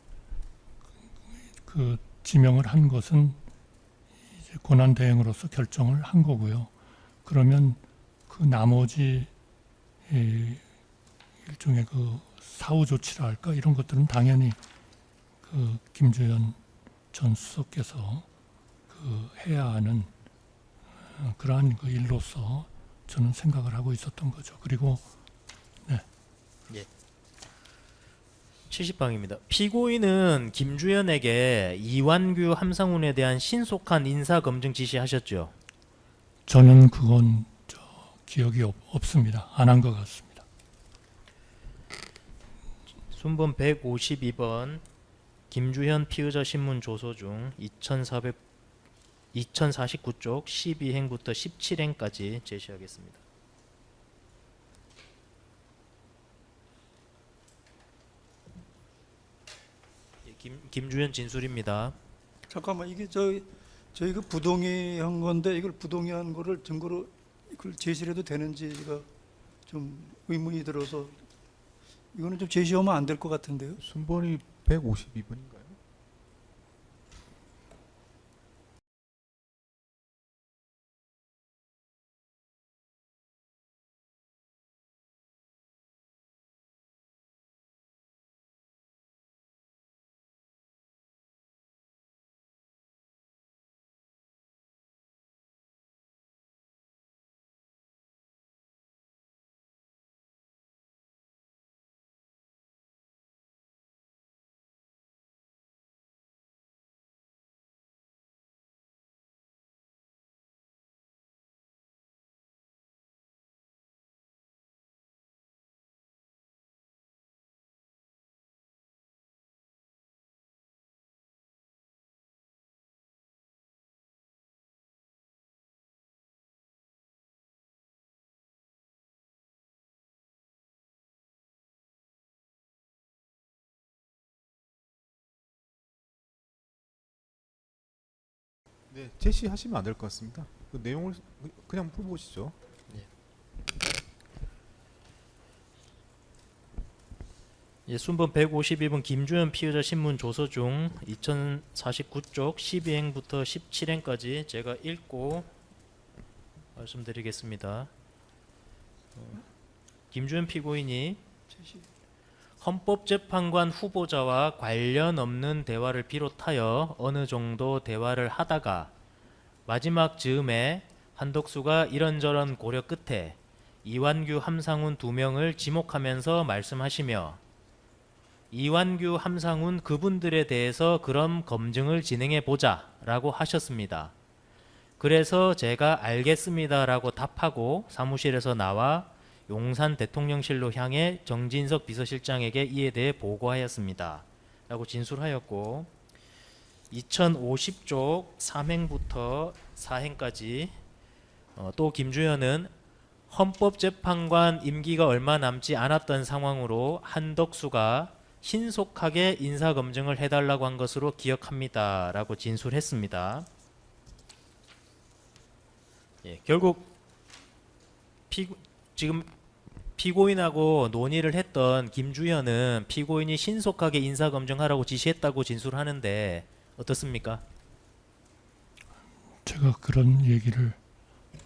그 지명을 한 것은 이제 권한대행으로서 결정을 한 거고요. 그러면 그 나머지 일종의 그 사후 조치라 할까 이런 것들은 당연히 그 김주현 전 수석께서 그 해야 하는 그러한 그 일로서 저는 생각을 하고 있었던 거죠. 그리고 70방입니다. 피고인은 김주현에게 이완규, 함상훈에 대한 신속한 인사검증 지시하셨죠? 저는 그건 기억이 없습니다. 안 한 것 같습니다. 순번 152번 김주현 피의자 신문 조서 중 2049쪽 12행부터 17행까지 제시하겠습니다. 김주현 진술입니다. 잠깐만 이게 저희 그 부동의한 건데 이걸 부동의한 거를 증거로 이걸 제시를 해도 되는지가 좀 의문이 들어서 이거는 좀 제시하면 안 될 것 같은데요. 순번이 152번인가요? 네, 제시하시면 안 될 것 같습니다. 그 내용을 그냥 풀어보시죠. 예, 순번 152번 김주현 피의자 신문 조서 중 2049쪽 12행부터 17행까지 제가 읽고 말씀드리겠습니다. 김주현 피고인이 헌법재판관 후보자와 관련 없는 대화를 비롯하여 어느 정도 대화를 하다가 마지막 즈음에 한덕수가 이런저런 고려 끝에 이완규, 함상훈 두 명을 지목하면서 말씀하시며 이완규, 함상훈 그분들에 대해서 그럼 검증을 진행해 보자 라고 하셨습니다. 그래서 제가 알겠습니다 라고 답하고 사무실에서 나와 용산 대통령실로 향해 정진석 비서실장에게 이에 대해 보고하였습니다 라고 진술하였고 2050쪽 3행부터 4행까지 또 김주현은 헌법재판관 임기가 얼마 남지 않았던 상황으로 한덕수가 신속하게 인사검증을 해달라고 한 것으로 기억합니다 라고 진술했습니다. 예, 결국 지금 피고인하고 논의를 했던 김주현은 피고인이 신속하게 인사검증하라고 지시했다고 진술하는데 어떻습니까? 제가 그런 얘기를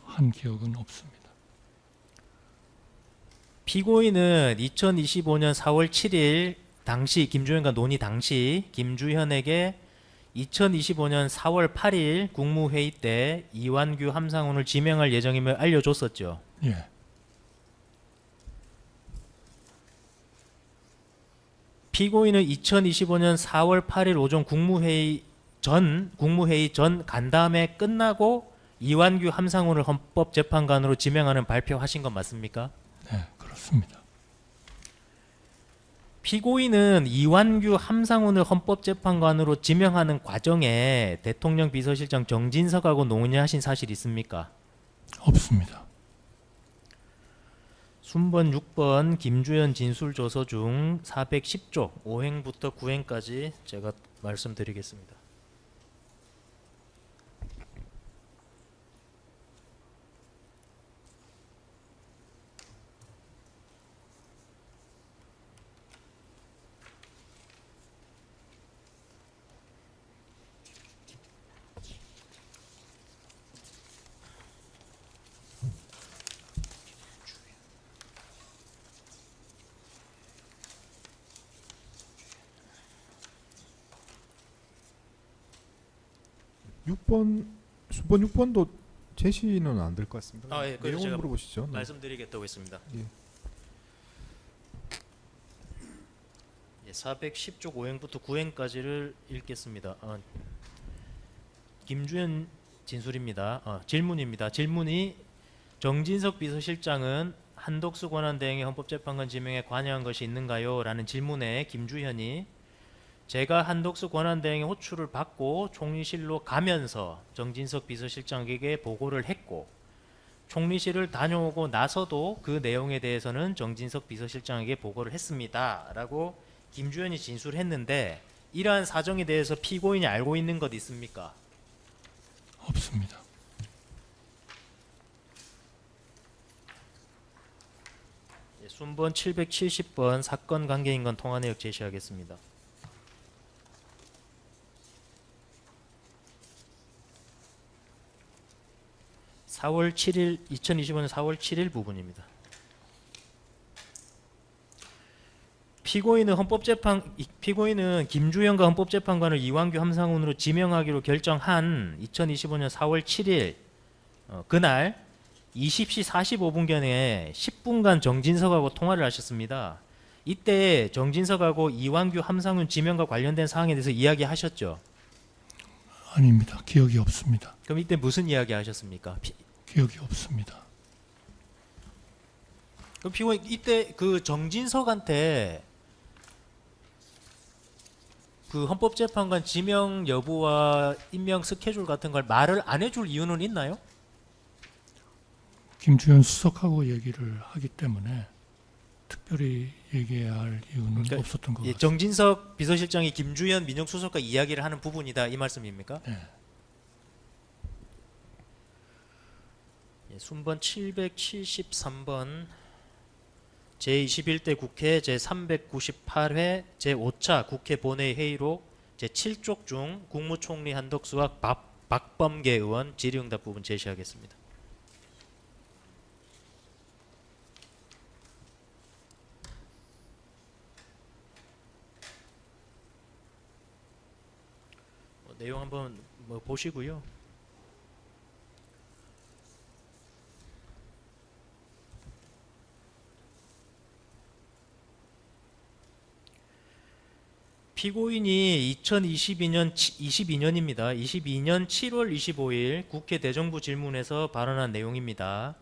한 기억은 없습니다. 피고인은 2025년 4월 7일 당시 김주현과 논의 당시 김주현에게 2025년 4월 8일 국무회의 때 이완규, 함상훈을 지명할 예정임을 알려줬었죠. 예, 피고인은 2025년 4월 8일 오전 국무회의 전 간담회 끝나고 이완규, 함상훈을 헌법재판관으로 지명하는 발표하신 건 맞습니까? 네, 그렇습니다. 피고인은 이완규, 함상훈을 헌법재판관으로 지명하는 과정에 대통령 비서실장 정진석하고 논의하신 사실 있습니까? 없습니다. 순번 6번 김주현 진술조서 중 410쪽 5행부터 9행까지 제가 말씀드리겠습니다. 수번 6번도 제시는 안 될 것 같습니다. 아, 예, 그래서 내용을 제가 물어보시죠. 네. 말씀드리겠다고 했습니다. 예. 예, 410쪽 5행부터 9행까지를 읽겠습니다. 김주현 진술입니다. 질문입니다. 질문이 정진석 비서실장은 한덕수 권한대행의 헌법재판관 지명에 관여한 것이 있는가요? 라는 질문에 김주현이 제가 한덕수 권한대행의 호출을 받고 총리실로 가면서 정진석 비서실장에게 보고를 했고 총리실을 다녀오고 나서도 그 내용에 대해서는 정진석 비서실장에게 보고를 했습니다. 라고 김주현이 진술했는데 이러한 사정에 대해서 피고인이 알고 있는 것 있습니까? 없습니다. 예, 순번 770번 사건 관계인건 통화 내역 제시하겠습니다. (4월 7일) 2025년 4월 7일 부분입니다. 피고인은 김주현과 헌법재판관을 이완규, 함상훈으로 지명하기로 결정한 2025년 4월 7일 그날 20시 45분경에 10분간 정진석하고 통화를 하셨습니다. 이때 정진석하고 이완규, 함상훈 지명과 관련된 사항에 대해서 이야기하셨죠? 아닙니다. 기억이 없습니다. 그럼 이때 무슨 이야기 하셨습니까? 기억이 없습니다. 그럼 피고인 이때 그 정진석한테 그 헌법재판관 지명 여부와 임명 스케줄 같은 걸 말을 안 해줄 이유는 있나요? 김주현 수석하고 얘기를 하기 때문에 특별히 얘기해야 할 이유는 그러니까 없었던 것 예, 같습니다. 정진석 비서실장이 김주현 민정수석과 이야기를 하는 부분이다 이 말씀입니까? 네. 예, 순번 773번 제21대 국회 제398회 제5차 국회 본회의 회의로 제7쪽 중 국무총리 한덕수와 박범계 의원 질의응답 부분 제시하겠습니다. 내용 한번 보시고요. 피고인이 2022년 7월 25일 국회 대정부 질문에서 발언한 내용입니다.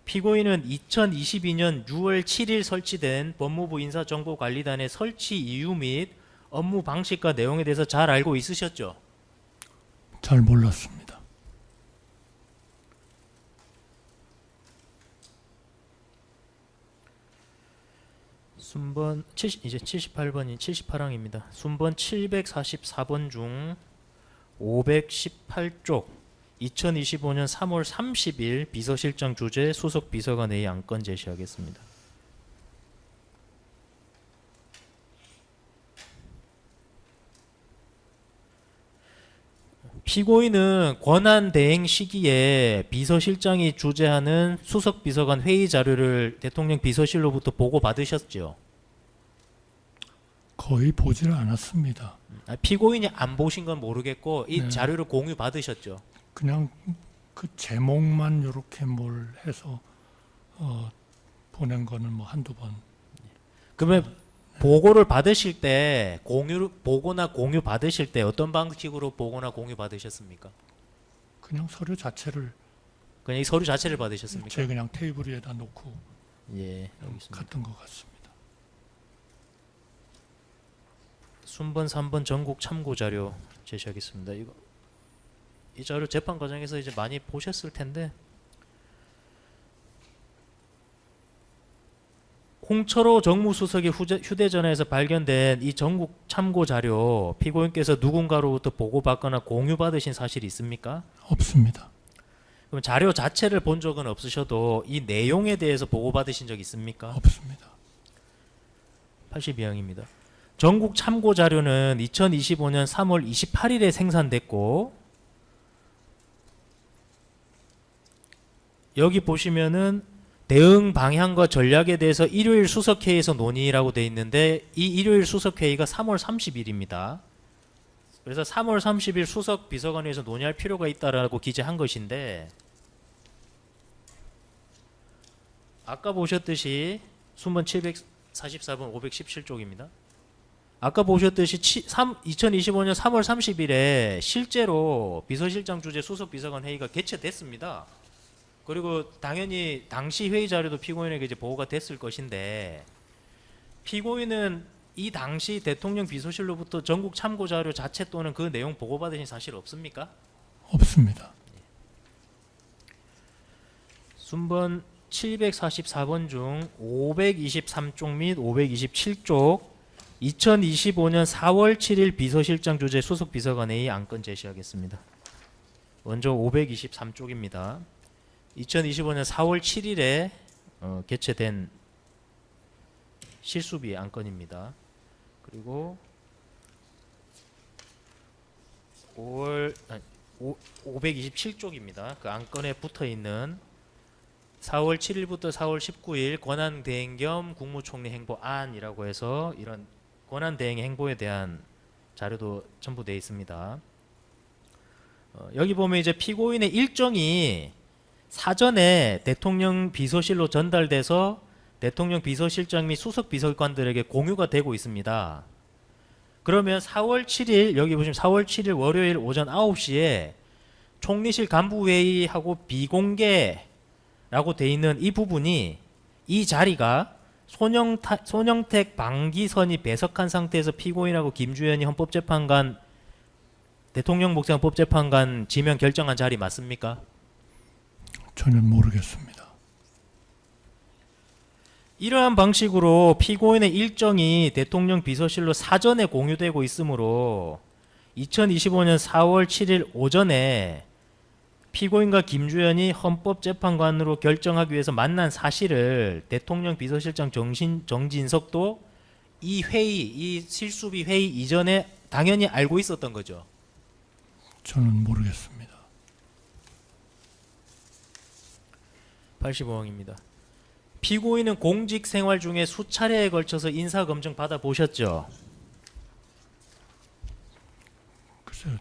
피고인은 2022년 6월 7일 설치된 법무부 인사정보관리단의 설치 이유 및 업무 방식과 내용에 대해서 잘 알고 있으셨죠? 잘 몰랐습니다. 순번 이제 78번인 78항입니다. 순번 744번 중 518쪽 2025년 3월 30일 비서실장 주재 수석 비서관 회의 안건 제시하겠습니다. 피고인은 권한 대행 시기에 비서실장이 주재하는 수석 비서관 회의 자료를 대통령 비서실로부터 보고 받으셨죠? 거의 보지를 않았습니다. 피고인이 안 보신 건 모르겠고 이 네. 자료를 공유 받으셨죠? 그냥 그 제목만 이렇게 뭘 해서 보낸 거는 뭐 한두 번. 그러면 보고를 받으실 때 보고나 공유 받으실 때 어떤 방식으로 보고나 공유 받으셨습니까? 그냥 서류 자체를 그냥 이 서류 자체를 받으셨습니까? 제 그냥 테이블 위에다 놓고 예, 알겠습니다. 갔던 것 같습니다. 순번 3번 전국 참고 자료 제시하겠습니다. 이 자료 재판 과정에서 이제 많이 보셨을 텐데 홍철호 정무수석의 휴대전화에서 발견된 이 전국 참고 자료 피고인께서 누군가로부터 보고받거나 공유받으신 사실이 있습니까? 없습니다. 그럼 자료 자체를 본 적은 없으셔도 이 내용에 대해서 보고받으신 적 있습니까? 없습니다. 82항입니다. 전국 참고 자료는 2025년 3월 28일에 생산됐고 여기 보시면은 대응 방향과 전략에 대해서 일요일 수석회의에서 논의라고 돼 있는데 이 일요일 수석회의가 3월 30일입니다. 그래서 3월 30일 수석 비서관회에서 논의할 필요가 있다라고 기재한 것인데 아까 보셨듯이 순번 744번 517쪽입니다. 아까 보셨듯이 2025년 3월 30일에 실제로 비서실장 주재 수석 비서관 회의가 개최됐습니다. 그리고 당연히 당시 회의 자료도 피고인에게 이제 보고가 됐을 것인데 피고인은 이 당시 대통령 비서실로부터 전국 참고 자료 자체 또는 그 내용 보고받으신 사실 없습니까? 없습니다. 순번 744번 중 523쪽 및 527쪽 2025년 4월 7일 비서실장 주재 수석 비서관회의 안건 제시하겠습니다. 먼저 523쪽입니다. 2025년 4월 7일에 개최된 실수비 안건입니다. 그리고 527쪽입니다. 그 안건에 붙어 있는 4월 7일부터 4월 19일 권한 대행 겸 국무총리 행보안이라고 해서 이런 권한 대행 행보에 대한 자료도 첨부되어 있습니다. 여기 보면 이제 피고인의 일정이 사전에 대통령 비서실로 전달돼서 대통령 비서실장 및 수석 비서관들에게 공유가 되고 있습니다. 그러면 4월 7일 여기 보시면 4월 7일 월요일 오전 9시에 총리실 간부회의하고 비공개라고 돼 있는 이 부분이 이 자리가 손영택 방기선이 배석한 상태에서 피고인하고 김주현이 헌법재판관 대통령 목상 헌법재판관 지명 결정한 자리 맞습니까? 저는 모르겠습니다. 이러한 방식으로 피고인의 일정이 대통령 비서실로 사전에 공유되고 있으므로 2025년 4월 7일 오전에 피고인과 김주현이 헌법재판관으로 결정하기 위해서 만난 사실을 대통령 비서실장 정진석도 이 회의, 이 실수비 회의 이전에 당연히 알고 있었던 거죠. 저는 모르겠습니다. 85항입니다. 피고인은 공직 생활 중에 수차례에 걸쳐서 인사검증 받아보셨죠? 글쎄요,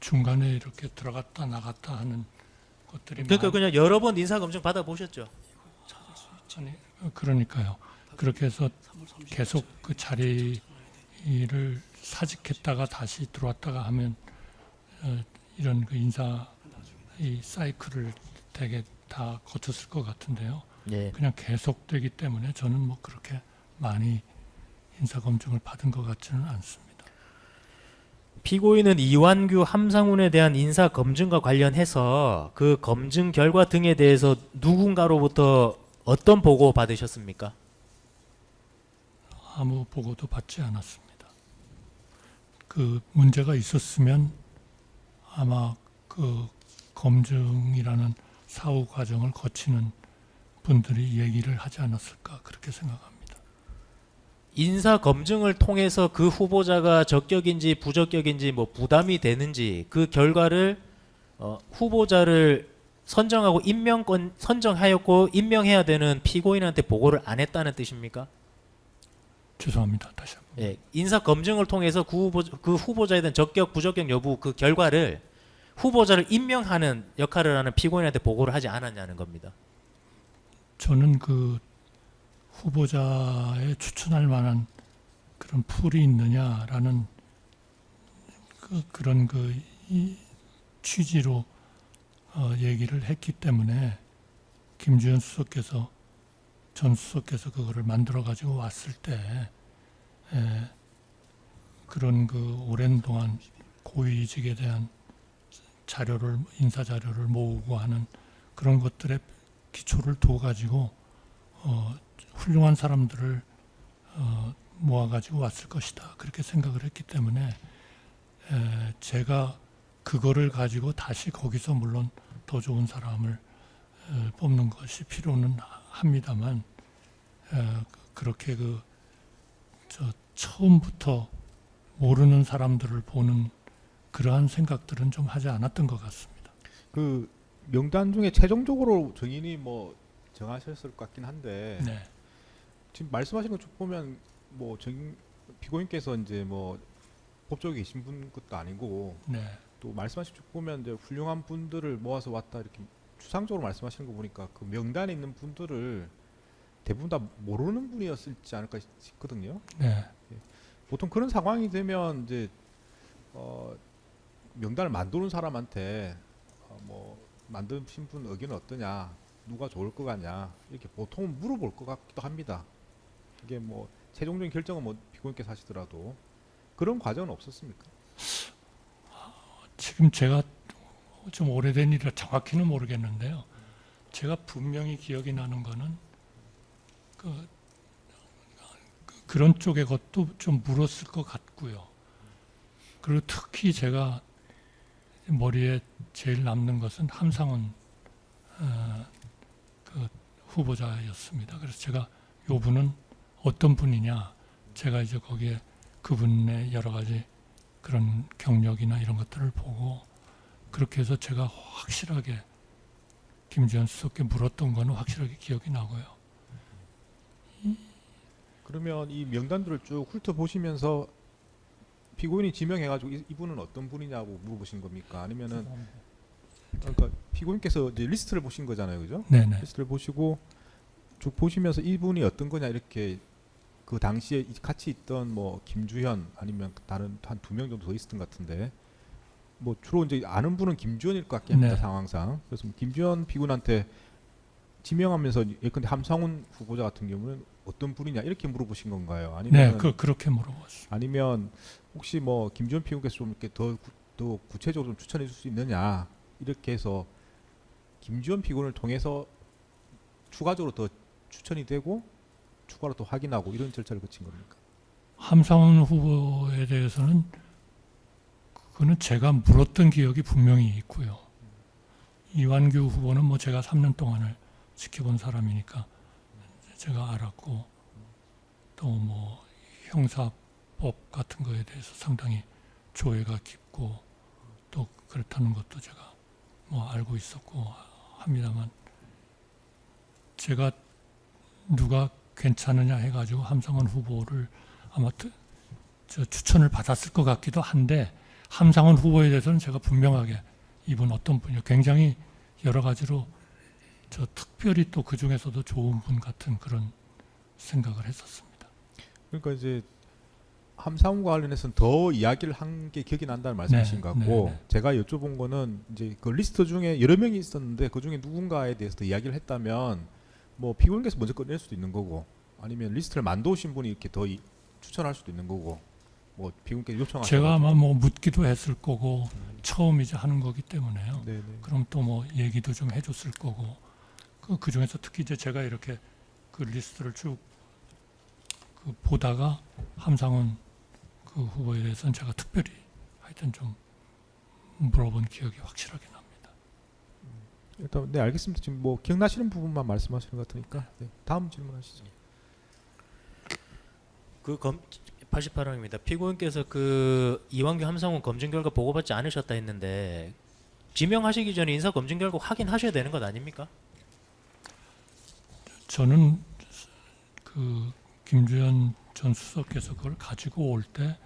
중간에 이렇게 들어갔다 나갔다 하는 것들이 그러니까 그냥 여러 번 인사검증 받아보셨죠? 아니, 그러니까요. 그렇게 해서 계속 그 자리를 사직했다가 다시 들어왔다가 하면 이런 그 인사 이 사이클을 되게 다 거쳤을 것 같은데요. 예. 그냥 계속되기 때문에 저는 뭐 그렇게 많이 인사 검증을 받은 것 같지는 않습니다. 피고인은 이완규, 함상훈에 대한 인사 검증과 관련해서 그 검증 결과 등에 대해서 누군가로부터 어떤 보고 받으셨습니까? 아무 보고도 받지 않았습니다. 그 문제가 있었으면 아마 그 검증이라는 사후 과정을 거치는 분들이 얘기를 하지 않았을까 그렇게 생각합니다. 인사 검증을 통해서 그 후보자가 적격인지 부적격인지 뭐 부담이 되는지 그 결과를 후보자를 선정하고 임명권 선정하였고 임명해야 되는 피고인한테 보고를 안 했다는 뜻입니까? 죄송합니다. 다시 한번. 예, 인사 검증을 통해서 그 후보자에 대한 적격 부적격 여부 그 결과를 후보자를 임명하는 역할을 하는 피고인한테 보고를 하지 않았냐는 겁니다. 저는 그 후보자에 추천할 만한 그런 풀이 있느냐라는 그런 이 취지로 얘기를 했기 때문에 김주현 수석께서 전 수석께서 그거를 만들어 가지고 왔을 때 그런 그 오랜 동안 고위직에 대한 자료를 인사 자료를 모으고 하는 그런 것들의 기초를 둬 가지고 훌륭한 사람들을 모아 가지고 왔을 것이다 그렇게 생각을 했기 때문에 제가 그거를 가지고 다시 거기서 물론 더 좋은 사람을 뽑는 것이 필요는 합니다만 그렇게 처음부터 모르는 사람들을 보는 그러한 생각들은 좀 하지 않았던 것 같습니다. 그 명단 중에 최종적으로 정인이 뭐 정하셨을 것 같긴 한데 네. 지금 말씀하신 거 쭉 보면 뭐 피고인께서 이제 뭐 법조계 계신 분 것도 아니고 네. 또 말씀하신 쭉 보면 이제 훌륭한 분들을 모아서 왔다 이렇게 추상적으로 말씀하시는 거 보니까 그 명단에 있는 분들을 대부분 다 모르는 분이었을지 않을까 싶거든요. 네. 보통 그런 상황이 되면 이제 명단을 만드는 사람한테 뭐 만드신 분 의견은 어떠냐, 누가 좋을 것 같냐 이렇게 보통 물어볼 것 같기도 합니다. 이게 뭐 최종적인 결정은 뭐 피고인께서 하시더라도 그런 과정은 없었습니까? 지금 제가 좀 오래된 일이라 정확히는 모르겠는데요. 제가 분명히 기억이 나는 거는 그런 쪽의 것도 좀 물었을 것 같고요. 그리고 특히 제가 머리에 제일 남는 것은 함상훈 그 후보자였습니다. 그래서 제가 요 분은 어떤 분이냐, 제가 이제 거기에 그분의 여러 가지 그런 경력이나 이런 것들을 보고 그렇게 해서 제가 확실하게 김주현 수석께 물었던 거는 확실하게 기억이 나고요. 그러면 이 명단들을 쭉 훑어보시면서 피고인이 지명해가지고 이분은 어떤 분이냐고 물어보신 겁니까? 아니면은 그러니까 피고인께서 이제 리스트를 보신 거잖아요, 그죠? 네네. 리스트를 보시고 쭉 보시면서 이분이 어떤 거냐 이렇게 그 당시에 같이 있던 뭐 김주현 아니면 다른 한 2명 정도 더 있었던 것 같은데 뭐 주로 이제 아는 분은 김주현일 것 같긴 합니다. 네. 상황상. 그래서 김주현 피고인한테 지명하면서 예컨대 함상훈 후보자 같은 경우는 어떤 분이냐 이렇게 물어보신 건가요? 아니면 네, 그렇게 물어봤습니다. 아니면 혹시 뭐 김주현 피고께서 좀 이렇게 더 구체적으로 좀 추천해 줄 수 있느냐 이렇게 해서 김주현 피고를 통해서 추가적으로 더 추천이 되고 추가로 또 확인하고 이런 절차를 거친 겁니까? 함상훈 후보에 대해서는 그거는 제가 물었던 기억이 분명히 있고요. 이완규 후보는 뭐 제가 3년 동안을 지켜본 사람이니까 제가 알았고 또 뭐 형사법 같은 거에 대해서 상당히 조예가 깊고 또 그렇다는 것도 제가 뭐 알고 있었고 합니다만 제가 누가 괜찮으냐 해가지고 함상훈 후보를 아마 추천을 받았을 것 같기도 한데 함상훈 후보에 대해서는 제가 분명하게 이분 어떤 분이요 굉장히 여러 가지로 특별히 또 그 중에서도 좋은 분 같은 그런 생각을 했었습니다. 그러니까 이제 함상훈과 관련해서는 더 이야기를 한 게 기억이 난다는 말씀이신 것 같고 제가 여쭤본 거는 이제 그 리스트 중에 여러 명이 있었는데 그 중에 누군가에 대해서 더 이야기를 했다면 뭐 피고인께서 먼저 꺼낼 수도 있는 거고 아니면 리스트를 만드신 분이 이렇게 더 추천할 수도 있는 거고 뭐 피고인께서 요청하셔서 제가 아마 뭐 묻기도 했을 거고 처음 이제 하는 거기 때문에요. 네네. 그럼 또 뭐 얘기도 좀 해줬을 거고 그 중에서 특히 이제 제가 이렇게 그 리스트를 쭉 보다가 함상훈 그 후보에 대해서는 제가 특별히 하여튼 좀 물어본 기억이 확실하게 납니다. 일단 네 알겠습니다. 지금 뭐 기억나시는 부분만 말씀하시는 것 같으니까 네, 다음 질문하시죠. 그 88항입니다. 피고인께서 그 이완규 함상훈 검증 결과 보고받지 않으셨다 했는데 지명하시기 전에 인사 검증 결과 확인하셔야 되는 것 아닙니까? 저는 그 김주현 전 수석께서 그걸 가지고 올 때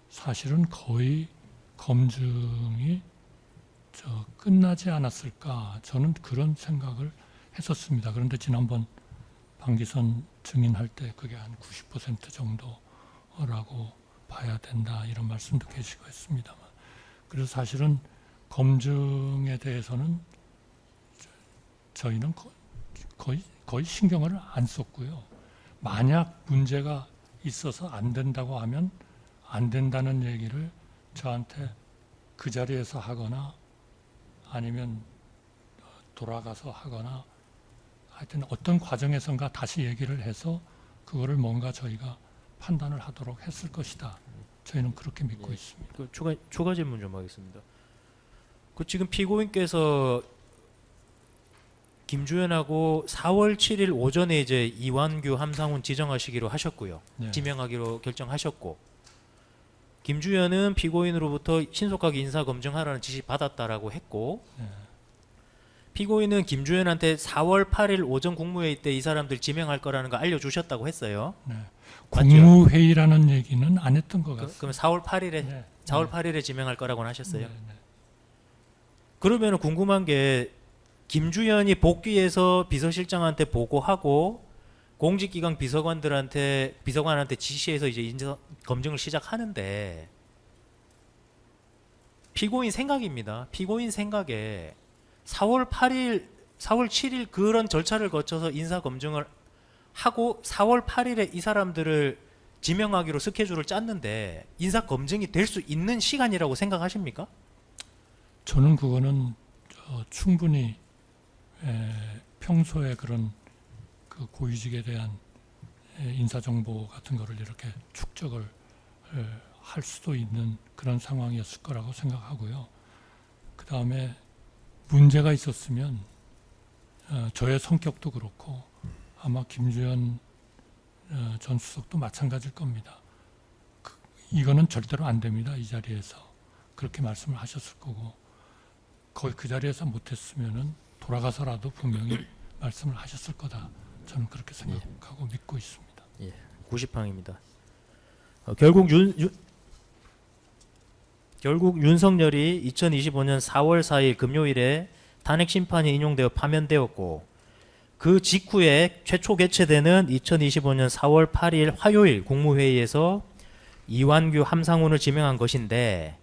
사실은 거의 검증이 끝나지 않았을까, 저는 그런 생각을 했었습니다. 그런데 지난번 방기선 증인할 때 그게 한 90% 정도라고 봐야 된다, 이런 말씀도 계시고 했습니다만, 그래서 사실은 검증에 대해서는 저희는 거의 신경을 안 썼고요. 만약 문제가 있어서 안 된다고 하면 안 된다는 얘기를 저한테 그 자리에서 하거나 아니면 돌아가서 하거나 하여튼 어떤 과정에선가 다시 얘기를 해서 그거를 뭔가 저희가 판단을 하도록 했을 것이다. 저희는 그렇게 믿고 예. 있습니다. 그 추가 질문 좀 하겠습니다. 그 지금 피고인께서 김주현하고 4월 7일 오전에 이제 이완규, 함상훈 지정하시기로 하셨고요. 네. 지명하기로 결정하셨고, 김주현은 피고인으로부터 신속하게 인사 검증하라는 지시 받았다라고 했고, 네. 피고인은 김주현한테 4월 8일 오전 국무회의 때 이 사람들 지명할 거라는 거 알려주셨다고 했어요. 네. 맞죠? 국무회의라는 얘기는 안 했던 것 같습니다. 그럼 4월 8일에 네. 4월 8일에 지명할 거라고는 하셨어요. 네, 네. 그러면 궁금한 게 김주현이 복귀해서 비서실장한테 보고하고 공직기강 비서관한테 지시해서 이제 인사 검증을 시작하는데, 피고인 생각입니다. 피고인 생각에 4월 7일 그런 절차를 거쳐서 인사 검증을 하고 4월 8일에 이 사람들을 지명하기로 스케줄을 짰는데 인사 검증이 될 수 있는 시간이라고 생각하십니까? 저는 그거는 충분히 평소에 그런 그 고위직에 대한 인사 정보 같은 거를 이렇게 축적을 할 수도 있는 그런 상황이었을 거라고 생각하고요. 그 다음에 문제가 있었으면 저의 성격도 그렇고 아마 김주현 전 수석도 마찬가지일 겁니다. 이거는 절대로 안 됩니다. 이 자리에서 그렇게 말씀을 하셨을 거고, 거의 그 자리에서 못했으면은 돌아가서라도 분명히 말씀을 하셨을 거다. 저는 그렇게 생각하고 믿고 있습니다. 90항입니다. 결국 윤석열이 2025년 4월 4일 금요일에 탄핵 심판이 인용되어 파면되었고, 그 직후에 최초 개최되는 2025년 4월 8일 화요일 국무회의에서 이완규, 함상훈을 지명한 것인데,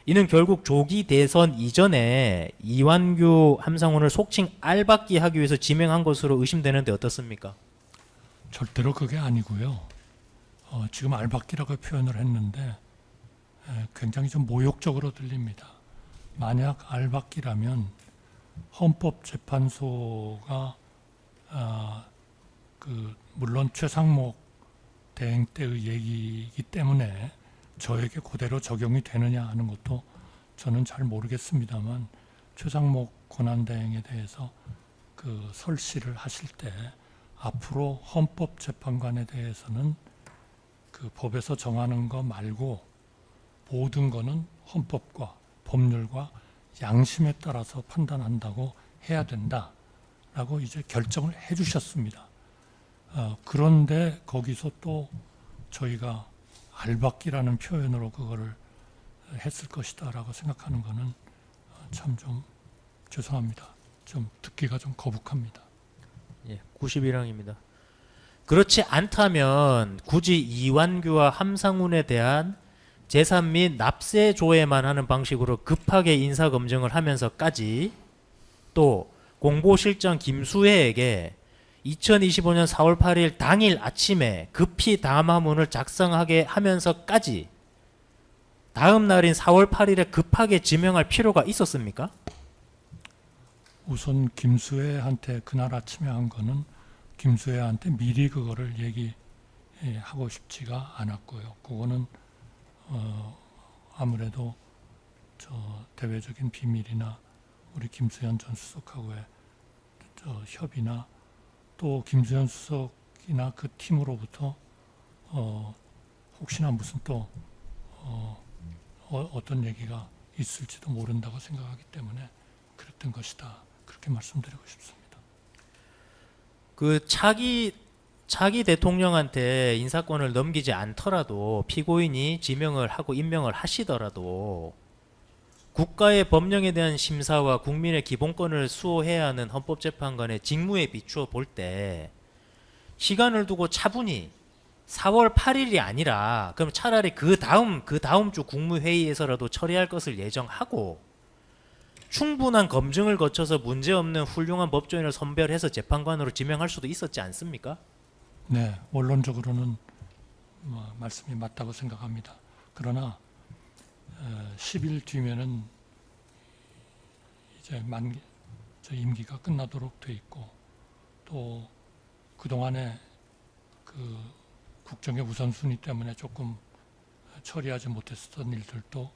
이는 결국 조기 대선 이전에 이완규, 함상훈을 속칭 알박기 하기 위해서 지명한 것으로 의심되는데 어떻습니까? 절대로 그게 아니고요. 지금 알박기라고 표현을 했는데 굉장히 좀 모욕적으로 들립니다. 만약 알박기라면 헌법재판소가 물론 최상목 대행 때의 얘기이기 때문에 저에게 그대로 적용이 되느냐 하는 것도 저는 잘 모르겠습니다만, 최상목 권한대행에 대해서 그 설시를 하실 때 앞으로 헌법재판관에 대해서는 그 법에서 정하는 거 말고 모든 거는 헌법과 법률과 양심에 따라서 판단한다고 해야 된다라고 이제 결정을 해주셨습니다. 그런데 거기서 또 저희가 알박기라는 표현으로 그거를 했을 것이다라고 생각하는 거는 참 좀 죄송합니다. 좀 듣기가 좀 거북합니다. 91항입니다. 그렇지 않다면 굳이 이완규와 함상훈에 대한 재산 및 납세 조회만 하는 방식으로 급하게 인사 검증을 하면서까지, 또 공보실장 김수혜에게 2025년 4월 8일 당일 아침에 급히 담화문을 작성하게 하면서까지 다음 날인 4월 8일에 급하게 지명할 필요가 있었습니까? 우선 김수혜한테 그날 아침에 한 거는 김수혜한테 미리 그거를 얘기하고 싶지가 않았고요. 그거는 아무래도 대외적인 비밀이나 우리 김수현 전 수석하고의 협의나 또 김수현 수석이나 그 팀으로부터 혹시나 무슨 또 어떤 얘기가 있을지도 모른다고 생각하기 때문에 그랬던 것이다. 그렇게 말씀드리고 싶습니다. 그 차기 대통령한테 인사권을 넘기지 않더라도 피고인이 지명을 하고 임명을 하시더라도 국가의 법령에 대한 심사와 국민의 기본권을 수호해야 하는 헌법재판관의 직무에 비추어 볼 때 시간을 두고 차분히 4월 8일이 아니라 그럼 차라리 그 다음 주 국무회의에서라도 처리할 것을 예정하고 충분한 검증을 거쳐서 문제없는 훌륭한 법조인을 선별해서 재판관으로 지명할 수도 있었지 않습니까? 네, 원론적으로는 말씀이 맞다고 생각합니다. 그러나 10일 뒤면은 이제 저 임기가 끝나도록 돼 있고 또 그동안에 그 국정의 우선순위 때문에 조금 처리하지 못했었던 일들도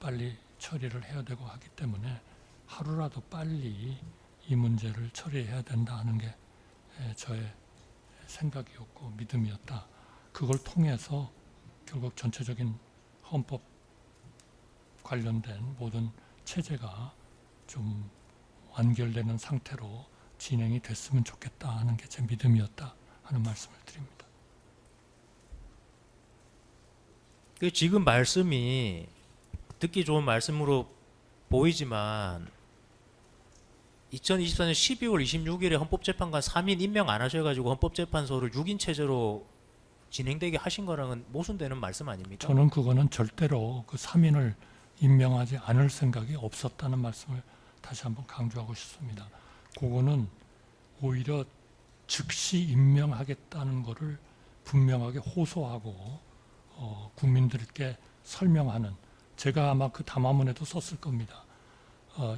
빨리 처리를 해야 되고 하기 때문에 하루라도 빨리 이 문제를 처리해야 된다 하는 게 저의 생각이었고 믿음이었다. 그걸 통해서 결국 전체적인 헌법 관련된 모든 체제가 좀 완결되는 상태로 진행이 됐으면 좋겠다 하는 게 제 믿음이었다 하는 말씀을 드립니다. 그 지금 말씀이 듣기 좋은 말씀으로 보이지만 2024년 12월 26일에 헌법재판관 3인 임명 안 하셔가지고 헌법재판소를 6인 체제로 진행되게 하신 거랑은 모순되는 말씀 아닙니까? 저는 그거는 절대로 그 3인을 임명하지 않을 생각이 없었다는 말씀을 다시 한번 강조하고 싶습니다. 그거는 오히려 즉시 임명하겠다는 것을 분명하게 호소하고 국민들께 설명하는, 제가 아마 그 담화문에도 썼을 겁니다.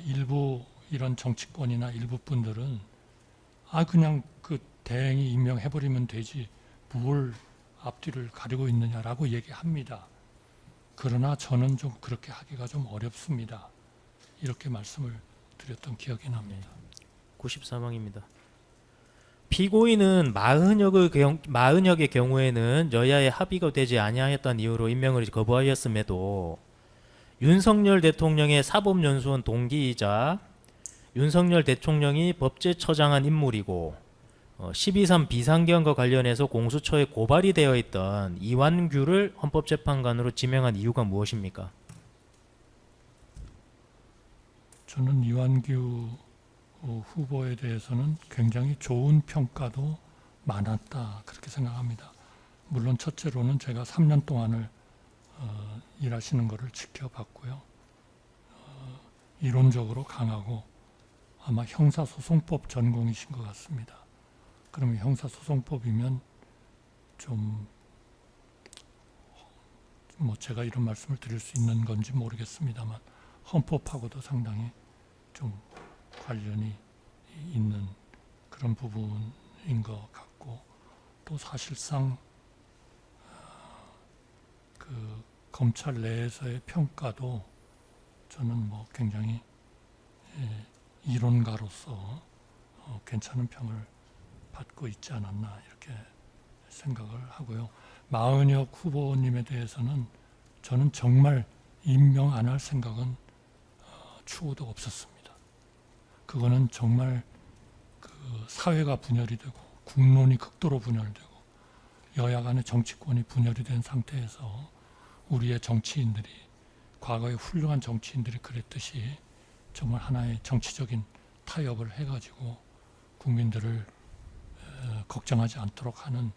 일부 이런 정치권이나 일부 분들은 그냥 그 대행이 임명해버리면 되지 뭘 앞뒤를 가리고 있느냐라고 얘기합니다. 그러나 저는 좀 그렇게 하기가 좀 어렵습니다. 이렇게 말씀을 드렸던 기억이 납니다. 94망입니다. 피고인은 마흔역의 경우에는 여야의 합의가 되지 아니하였다는 이유로 임명을 거부하였음에도 윤석열 대통령의 사법연수원 동기이자 윤석열 대통령이 법제처장한 인물이고 12.3 비상계엄과 관련해서 공수처에 고발이 되어 있던 이완규를 헌법재판관으로 지명한 이유가 무엇입니까? 저는 이완규 후보에 대해서는 굉장히 좋은 평가도 많았다 그렇게 생각합니다. 물론 첫째로는 제가 3년 동안을 일하시는 것을 지켜봤고요. 이론적으로 강하고 아마 형사소송법 전공이신 것 같습니다. 그러면 형사소송법이면 좀 제가 이런 말씀을 드릴 수 있는 건지 모르겠습니다만 헌법하고도 상당히 좀 관련이 있는 그런 부분인 것 같고, 또 사실상 그 검찰 내에서의 평가도 저는 굉장히 이론가로서 괜찮은 평을 받고 있지 않았나 이렇게 생각을 하고요. 마은혁 후보님에 대해서는 저는 정말 임명 안 할 생각은 추호도 없었습니다. 그거는 정말 그 사회가 분열이 되고 국론이 극도로 분열되고 여야 간의 정치권이 분열이 된 상태에서 우리의 정치인들이, 과거의 훌륭한 정치인들이 그랬듯이 정말 하나의 정치적인 타협을 해가지고 국민들을 걱정하지 않도록 하는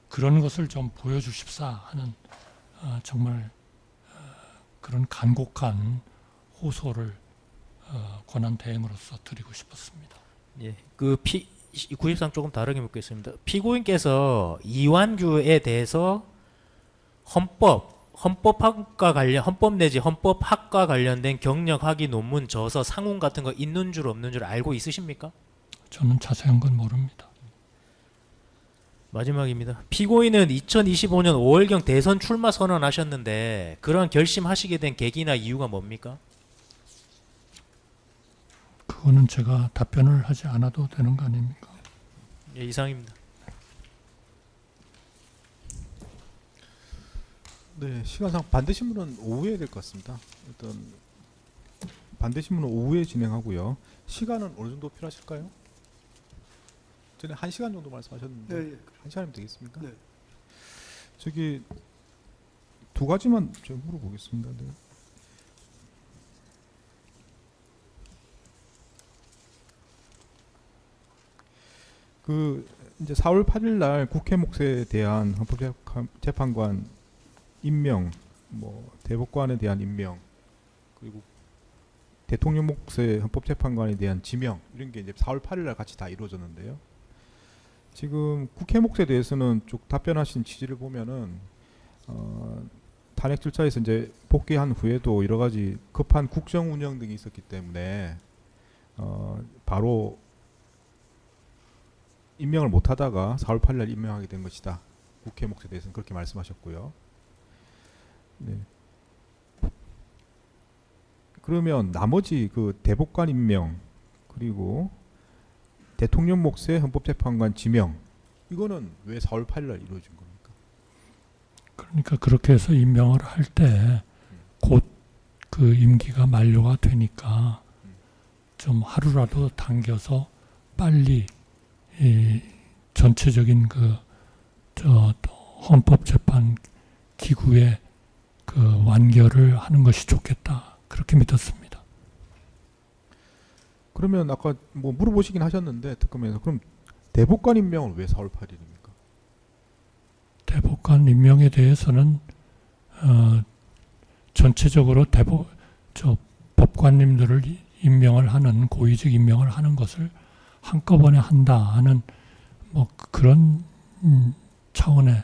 그런 것을 좀 보여주십사 하는 정말 그런 간곡한 호소를 권한 대행으로서 드리고 싶었습니다. 예, 93 조금 다르게 묻겠습니다. 피고인께서 이완규에 대해서 헌법 내지 헌법학과 관련된 경력 학위 논문 저서 상훈 같은 거 있는 줄 없는 줄 알고 있으십니까? 저는 자세한 건 모릅니다. 마지막입니다. 피고인은 2025년 5월경 대선 출마 선언하셨는데 그러한 결심하시게 된 계기나 이유가 뭡니까? 그거는 제가 답변을 하지 않아도 되는 거 아닙니까? 예, 이상입니다. 네, 시간상 반대신문은 오후에 될 것 같습니다. 일단 반대신문은 오후에 진행하고요. 시간은 어느 정도 필요하실까요? 전에 1시간 정도 말씀하셨는데 네, 예. 1시간이면 되겠습니까? 네. 저기 두 가지만 좀 물어보겠습니다. 네. 그 이제 4월 8일 날 국회 몫에 대한 헌법재판관 임명, 뭐 대법관에 대한 임명, 그리고 대통령 몫의 헌법재판관에 대한 지명 이런 게 이제 4월 8일 날 같이 다 이루어졌는데요. 지금 국회 몫에 대해서는 쭉 답변하신 취지를 보면은 탄핵 절차에서 이제 복귀한 후에도 여러 가지 급한 국정 운영 등이 있었기 때문에 바로 임명을 못하다가 4월 8일 날 임명하게 된 것이다. 국회 몫에 대해서는 그렇게 말씀하셨고요. 네. 그러면 나머지 그 대법관 임명 그리고 대통령 몫의 헌법재판관 지명 이거는 왜 4월 8일 날 이루어진 겁니까? 그러니까 그렇게 해서 임명을 할 때 곧 그 임기가 만료가 되니까 좀 하루라도 당겨서 빨리 이 전체적인 헌법재판 기구의 그 완결을 하는 것이 좋겠다 그렇게 믿었습니다. 그러면 아까 뭐 물어보시긴 하셨는데 특검에서 그럼 대법관 임명은 왜 4월 8일입니까? 대법관 임명에 대해서는 전체적으로 법관님들을 임명을 하는 고위직 임명을 하는 것을 한꺼번에 한다 하는 뭐 그런 차원의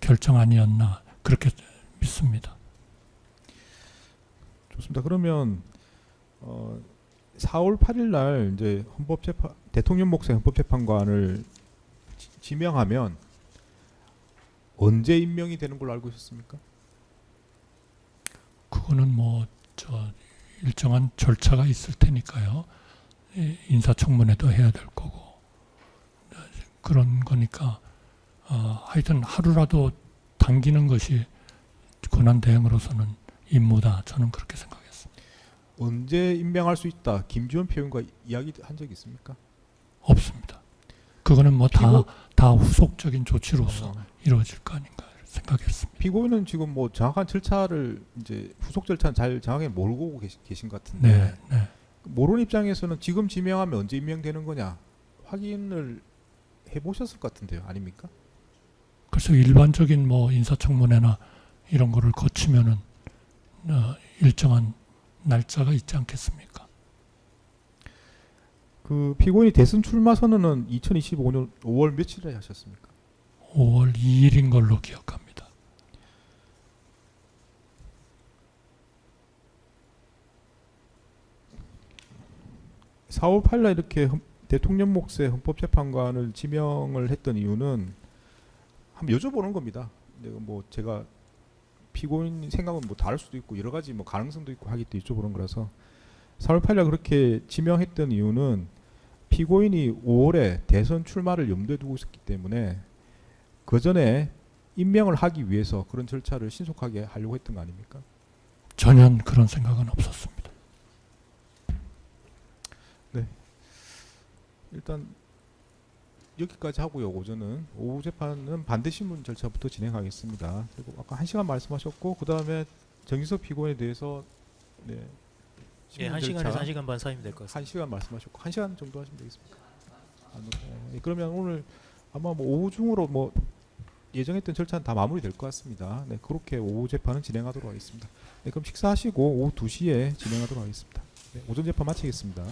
결정 아니었나 그렇게 믿습니다. 좋습니다. 그러면 4월 8일 날 이제 대통령 몫의 헌법재판관을 지명하면 언제 임명이 되는 걸로 알고 있었습니까? 그거는 뭐 일정한 절차가 있을 테니까요. 인사청문회도 해야 될 거고 그런 거니까 하여튼 하루라도 당기는 것이 권한대행으로서는 임무다. 저는 그렇게 생각했습니다. 언제 임명할 수 있다. 김주현 표현과 이야기한 적이 있습니까? 없습니다. 그거는 뭐 다 후속적인 조치로서 이루어질 거 아닌가 생각했습니다. 피고인은 지금 뭐 정확한 절차를 이제 후속 절차는 잘 정확하게 모르고 계신 것 같은데 네. 모르는 입장에서는 지금 지명하면 언제 임명되는 거냐 확인을 해보셨을 것 같은데요, 아닙니까? 그래서 일반적인 뭐 인사청문회나 이런 거를 거치면은 일정한 날짜가 있지 않겠습니까? 그 피고인이 대선 출마 선언은 2025년 5월 며칠에 하셨습니까? 5월 2일인 걸로 기억합니다. (4월 8일) 이렇게 대통령 몫의 헌법재판관을 지명을 했던 이유는 한번 여쭤보는 겁니다. 근데 뭐 제가 피고인 생각은 뭐 다를 수도 있고 여러 가지 뭐 가능성도 있고 하기 때문에 여쭤보는 거라서 4월 8일 그렇게 지명했던 이유는 피고인이 5월에 대선 출마를 염두에 두고 있었기 때문에 그 전에 임명을 하기 위해서 그런 절차를 신속하게 하려고 했던 거 아닙니까? 전혀 그런 생각은 없었습니다. 일단 여기까지 하고요. 오전은 오후 재판은 반대신문 절차부터 진행하겠습니다. 그리고 아까 1시간 말씀하셨고 그 다음에 정진석 피고인에 대해서 네, 예, 1시간에서 1시간 반 사이면 될 것 같습니다. 1시간 말씀하셨고 1시간 정도 하시면 되겠습니까? 그러면 오늘 아마 뭐 오후 중으로 뭐 예정했던 절차는 다 마무리될 것 같습니다. 네, 그렇게 오후 재판은 진행하도록 하겠습니다. 네, 그럼 식사하시고 오후 2시에 진행하도록 하겠습니다. 네, 오전 재판 마치겠습니다.